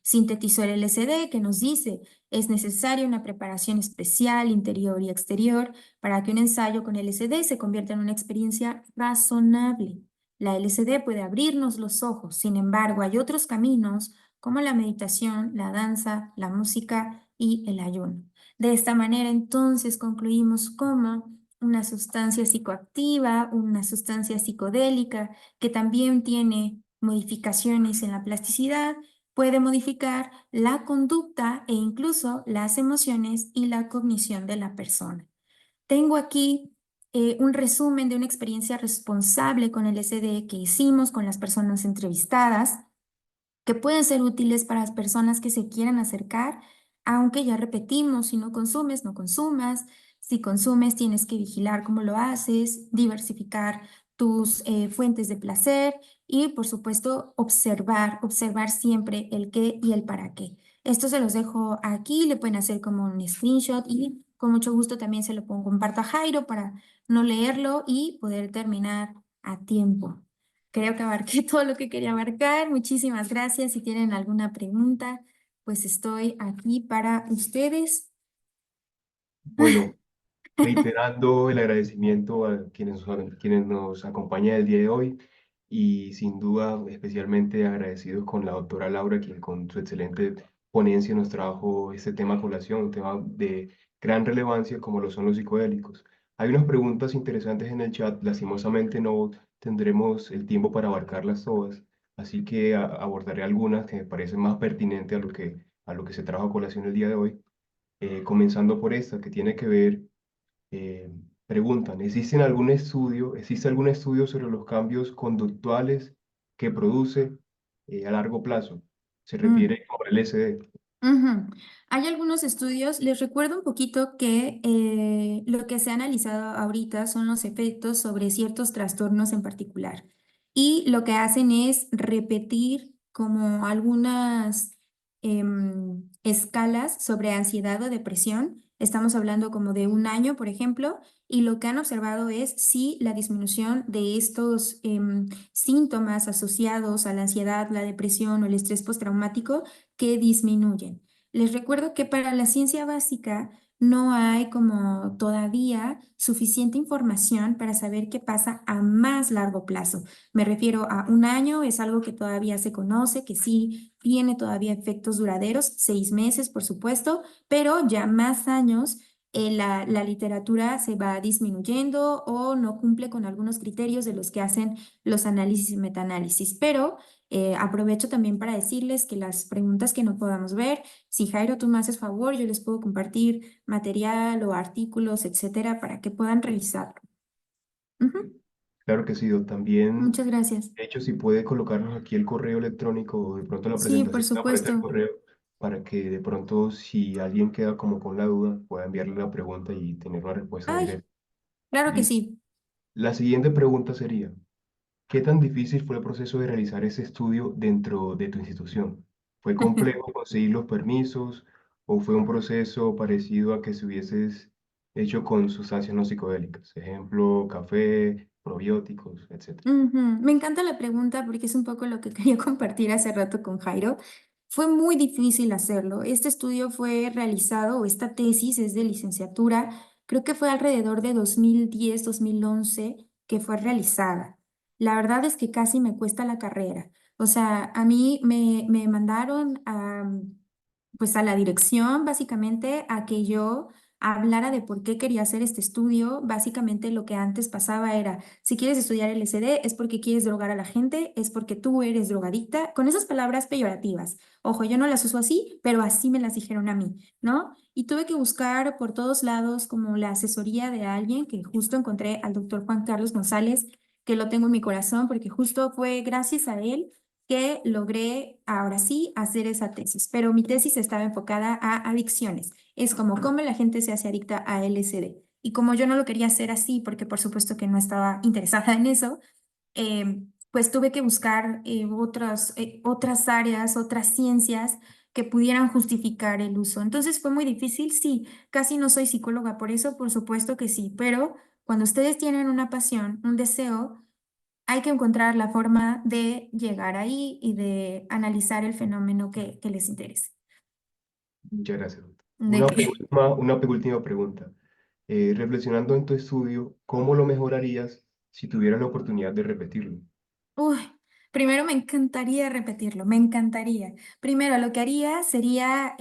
sintetizó el LSD, que nos dice, es necesaria una preparación especial interior y exterior para que un ensayo con LSD se convierta en una experiencia razonable. La LSD puede abrirnos los ojos, sin embargo, hay otros caminos como la meditación, la danza, la música y el ayuno. De esta manera, entonces, concluimos como una sustancia psicoactiva, una sustancia psicodélica que también tiene modificaciones en la plasticidad, puede modificar la conducta e incluso las emociones y la cognición de la persona. Tengo aquí un resumen de una experiencia responsable con el SD que hicimos con las personas entrevistadas que pueden ser útiles para las personas que se quieran acercar, aunque ya repetimos, si no consumes, no consumas. Si consumes, tienes que vigilar cómo lo haces, diversificar tus fuentes de placer y, por supuesto, observar siempre el qué y el para qué. Esto se los dejo aquí, le pueden hacer como un screenshot y con mucho gusto también se lo pongo, comparto a Jairo para no leerlo y poder terminar a tiempo. Creo que abarqué todo lo que quería abarcar. Muchísimas gracias. Si tienen alguna pregunta, pues estoy aquí para ustedes.
Bueno, reiterando el agradecimiento a quienes nos acompañan el día de hoy y sin duda especialmente agradecidos con la doctora Laura, quien con su excelente ponencia nos trajo este tema a colación, un tema de gran relevancia como lo son los psicodélicos. Hay unas preguntas interesantes en el chat, lastimosamente no tendremos el tiempo para abarcarlas todas, así que abordaré algunas que me parecen más pertinentes a lo que se trajo a colación el día de hoy, comenzando por esta que tiene que ver preguntan, ¿existe algún estudio sobre los cambios conductuales que produce a largo plazo? Se
Mm.
refiere como el LSD.
Ujú. Hay algunos estudios, les recuerdo un poquito que lo que se ha analizado ahorita son los efectos sobre ciertos trastornos en particular. Y lo que hacen es repetir como algunas escalas sobre ansiedad o depresión. Estamos hablando como de un año, por ejemplo, y lo que han observado es si la disminución de estos síntomas asociados a la ansiedad, la depresión o el estrés postraumático que disminuyen. Les recuerdo que para la ciencia básica no hay como todavía suficiente información para saber qué pasa a más largo plazo. Me refiero a un año, es algo que todavía se conoce, que sí tiene todavía efectos duraderos, 6 meses, por supuesto, pero ya más años. La literatura se va disminuyendo o no cumple con algunos criterios de los que hacen los análisis y metaanálisis. Pero aprovecho también para decirles que las preguntas que no podamos ver, si Jairo tú me haces favor, yo les puedo compartir material o artículos, etcétera, para que puedan revisarlo. Ujú.
Claro que sí, también,
Muchas gracias.
de hecho, si puede colocarnos aquí el correo electrónico o de pronto la
Sí, por
presentación aparece el
supuesto.
correo para que de pronto si alguien queda como con la duda pueda enviarle la pregunta y tener una respuesta
Ay,
directa.
claro que
Listo.
sí.
La siguiente pregunta sería, ¿qué tan difícil fue el proceso de realizar ese estudio dentro de tu institución? ¿Fue complejo conseguir los permisos o fue un proceso parecido a que si hubieses hecho con sustancias no psicodélicas? Ejemplo, café, probióticos, etcétera.
Ujú. Me encanta la pregunta porque es un poco lo que quería compartir hace rato con Jairo. Fue muy difícil hacerlo. Este estudio fue realizado, o esta tesis es de licenciatura, creo que fue alrededor de 2010, 2011 que fue realizada. La verdad es que casi me cuesta la carrera. O sea, a mí me mandaron pues a la dirección, básicamente, a que yo hablara de por qué quería hacer este estudio. Básicamente lo que antes pasaba era si quieres estudiar LSD es porque quieres drogar a la gente, es porque tú eres drogadicta, con esas palabras peyorativas. Ojo, yo no las uso así, pero así me las dijeron a mí, ¿no? y tuve que buscar por todos lados como la asesoría de alguien que justo encontré al doctor Juan Carlos González, que lo tengo en mi corazón porque justo fue gracias a él que logré ahora sí hacer esa tesis, pero mi tesis estaba enfocada a adicciones. Es como cómo la gente se hace adicta a LSD. Y como yo no lo quería hacer así, porque por supuesto que no estaba interesada en eso, pues tuve que buscar otras áreas, otras ciencias que pudieran justificar el uso. Entonces fue muy difícil, sí, casi no soy psicóloga por eso, por supuesto que sí, pero cuando ustedes tienen una pasión, un deseo, hay que encontrar la forma de llegar ahí y de analizar el fenómeno que les interese.
Muchas gracias, doctor.
¿De qué?
Una penúltima pregunta. Reflexionando en tu estudio, ¿cómo lo mejorarías si tuvieras la oportunidad de repetirlo?
Uy, primero me encantaría repetirlo, me encantaría. Primero, lo que haría sería,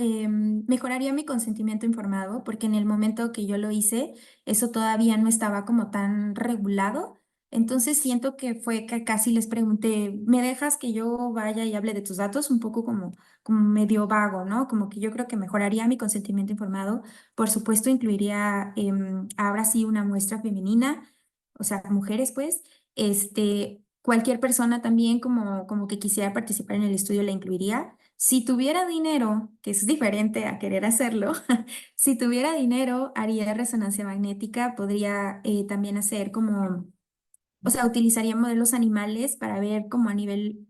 mejoraría mi consentimiento informado, porque en el momento que yo lo hice, eso todavía no estaba como tan regulado. Entonces siento que fue que casi les pregunté, ¿me dejas que yo vaya y hable de tus datos? Un poco como medio vago, ¿no? Como que yo creo que mejoraría mi consentimiento informado. Por supuesto, incluiría ahora sí una muestra femenina, o sea, mujeres, pues. Cualquier persona también como que quisiera participar en el estudio la incluiría. Si tuviera dinero, que es diferente a querer hacerlo, si tuviera dinero, haría resonancia magnética, podría también hacer como, o sea, utilizaría modelos animales para ver como a nivel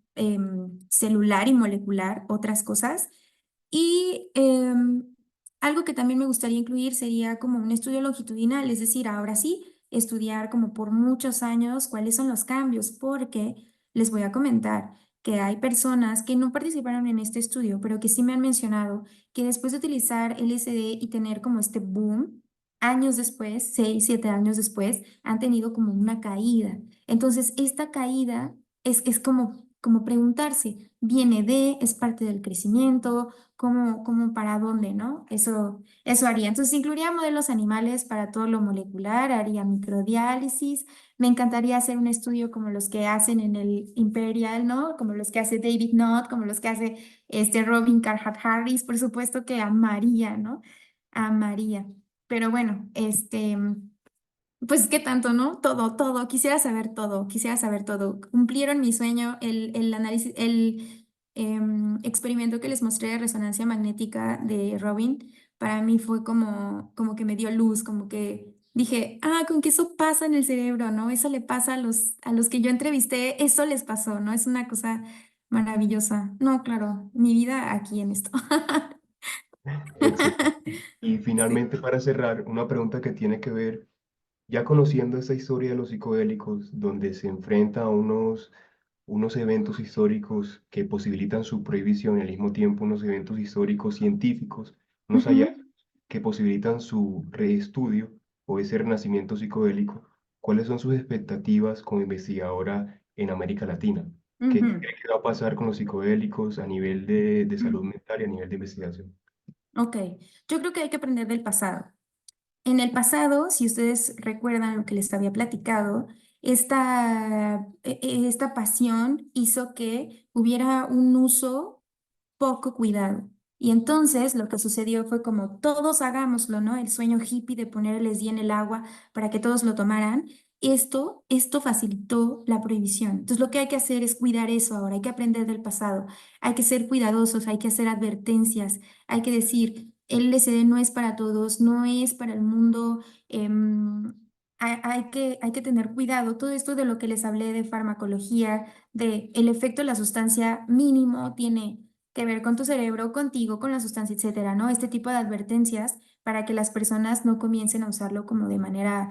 celular y molecular otras cosas. Y algo que también me gustaría incluir sería como un estudio longitudinal, es decir, ahora sí, estudiar como por muchos años cuáles son los cambios, porque les voy a comentar que hay personas que no participaron en este estudio, pero que sí me han mencionado que después de utilizar LSD y tener como este boom, años después, 6, 7 años después, han tenido como una caída. Entonces, esta caída es como preguntarse, ¿viene de, es parte del crecimiento? ¿Cómo para dónde, no? Eso haría. Entonces, incluiría modelos animales para todo lo molecular, haría microdiálisis. Me encantaría hacer un estudio como los que hacen en el Imperial, ¿no? Como los que hace David Knott, como los que hace Robin Carhart Harris, por supuesto que amaría, ¿no? Amaría. Pero bueno, pues qué tanto, ¿no? Todo, quisiera saber todo. Cumplieron mi sueño, el análisis, el experimento que les mostré de resonancia magnética de Robin, para mí fue como que me dio luz, como que dije, con que eso pasa en el cerebro, ¿no? Eso le pasa a los que yo entrevisté, eso les pasó, ¿no? Es una cosa maravillosa. No, claro, mi vida aquí en esto.
Excelente. Y
Sí.
finalmente, para cerrar, una pregunta que tiene que ver, ya conociendo esta historia de los psicodélicos, donde se enfrenta a unos eventos históricos que posibilitan su prohibición y al mismo tiempo unos eventos históricos científicos, unos hallazgos
Ujú,
que posibilitan su reestudio o ese renacimiento psicodélico. ¿Cuáles son sus expectativas como investigadora en América Latina? ¿Qué
ujú.
cree que va a pasar con los psicodélicos a nivel de salud mental y a nivel de investigación?
Ok, yo creo que hay que aprender del pasado. En el pasado, si ustedes recuerdan lo que les había platicado, esta pasión hizo que hubiera un uso poco cuidado. Y entonces lo que sucedió fue como todos hagámoslo, ¿no? El sueño hippie de poner el LSD en el agua para que todos lo tomaran. Esto facilitó la prohibición. Entonces lo que hay que hacer es cuidar eso ahora, hay que aprender del pasado, hay que ser cuidadosos, hay que hacer advertencias, hay que decir, el LSD no es para todos, no es para el mundo. Hay que tener cuidado. Todo esto de lo que les hablé de farmacología, de el efecto de la sustancia mínimo tiene que ver con tu cerebro, contigo, con la sustancia, etcétera, ¿no? Este tipo de advertencias para que las personas no comiencen a usarlo como de manera,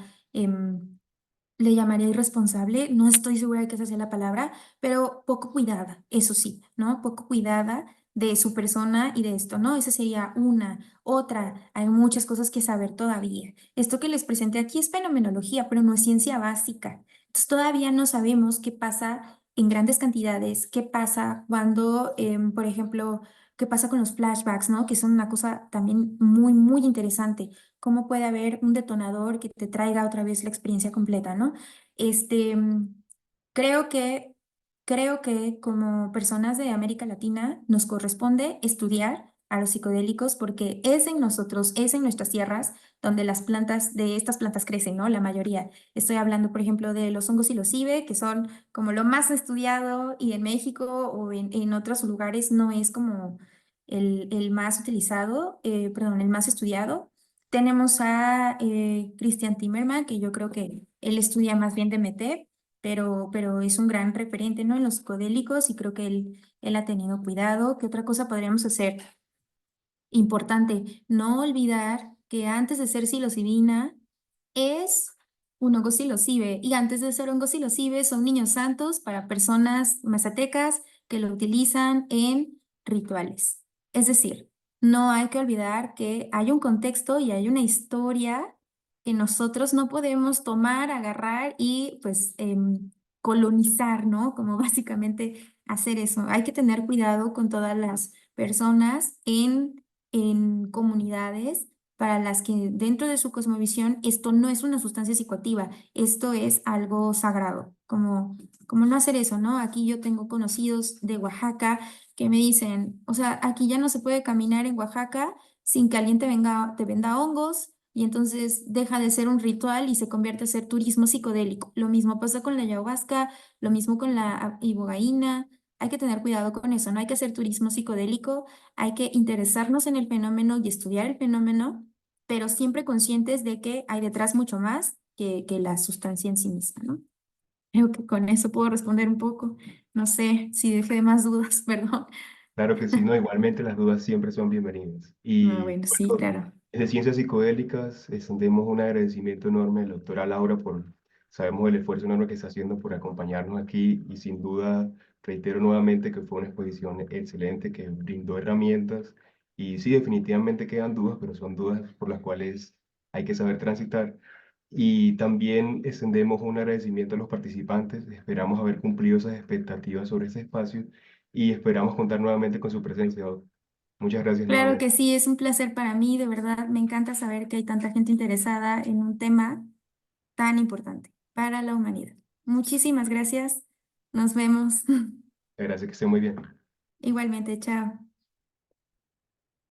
le llamaría irresponsable, no estoy segura de que esa sea la palabra, pero poco cuidada, eso sí, ¿no? Poco cuidada de su persona y de esto, ¿no? Esa sería una. Otra, hay muchas cosas que saber todavía. Esto que les presenté aquí es fenomenología, pero no es ciencia básica. Entonces todavía no sabemos qué pasa en grandes cantidades, qué pasa cuando, por ejemplo, qué pasa con los flashbacks, ¿no? Que son una cosa también muy, muy interesante. Cómo puede haber un detonador que te traiga otra vez la experiencia completa, ¿no? Este, mm, creo que, creo que como personas de América Latina nos corresponde estudiar a los psicodélicos porque es en nosotros, es en nuestras tierras donde las plantas de estas plantas crecen, ¿no? La mayoría. Estoy hablando, por ejemplo, de los hongos psilocibe, que son como lo más estudiado y en México o en otros lugares no es como el más utilizado, perdón, el más estudiado. Tenemos a Christian Timmerman, que yo creo que él estudia más bien DMT, pero es un gran referente, ¿no? En los psicodélicos y creo que él ha tenido cuidado. ¿Qué otra cosa podríamos hacer? Importante, no olvidar que antes de ser psilocibina es un hongo psilocibe y antes de ser hongo psilocibe son niños santos para personas mazatecas que lo utilizan en rituales. Es decir, no hay que olvidar que hay un contexto y hay una historia que nosotros no podemos tomar, agarrar y pues colonizar, ¿no? Como básicamente hacer eso. Hay que tener cuidado con todas las personas en comunidades para las que dentro de su cosmovisión esto no es una sustancia psicoactiva, esto es algo sagrado, como no hacer eso, ¿no? Aquí yo tengo conocidos de Oaxaca que me dicen, o sea, aquí ya no se puede caminar en Oaxaca sin que alguien te venda hongos y entonces deja de ser un ritual y se convierte a ser turismo psicodélico. Lo mismo pasa con la ayahuasca, lo mismo con la ibogaína. Hay que tener cuidado con eso, no hay que hacer turismo psicodélico, hay que interesarnos en el fenómeno y estudiar el fenómeno, pero siempre conscientes de que hay detrás mucho más que la sustancia en sí misma, ¿no? Creo que con eso puedo responder un poco. No sé si dejé más dudas, perdón.
Claro que sí, no, igualmente las dudas siempre son bienvenidas.
Ah,
Y
bueno, sí,
bueno,
claro.
desde Ciencias Psicodélicas extendemos un agradecimiento enorme a la doctora Laura sabemos el esfuerzo enorme que está haciendo por acompañarnos aquí y sin duda reitero nuevamente que fue una exposición excelente que brindó herramientas y sí, definitivamente quedan dudas, pero son dudas por las cuales hay que saber transitar. Y también extendemos un agradecimiento a los participantes, esperamos haber cumplido esas expectativas sobre este espacio y esperamos contar nuevamente con su presencia. Muchas gracias
Claro
nuevamente.
que sí, es un placer para mí, de verdad. Me encanta saber que hay tanta gente interesada en un tema tan importante para la humanidad. Muchísimas gracias. Nos vemos.
Gracias, que esté muy bien.
Igualmente, chao.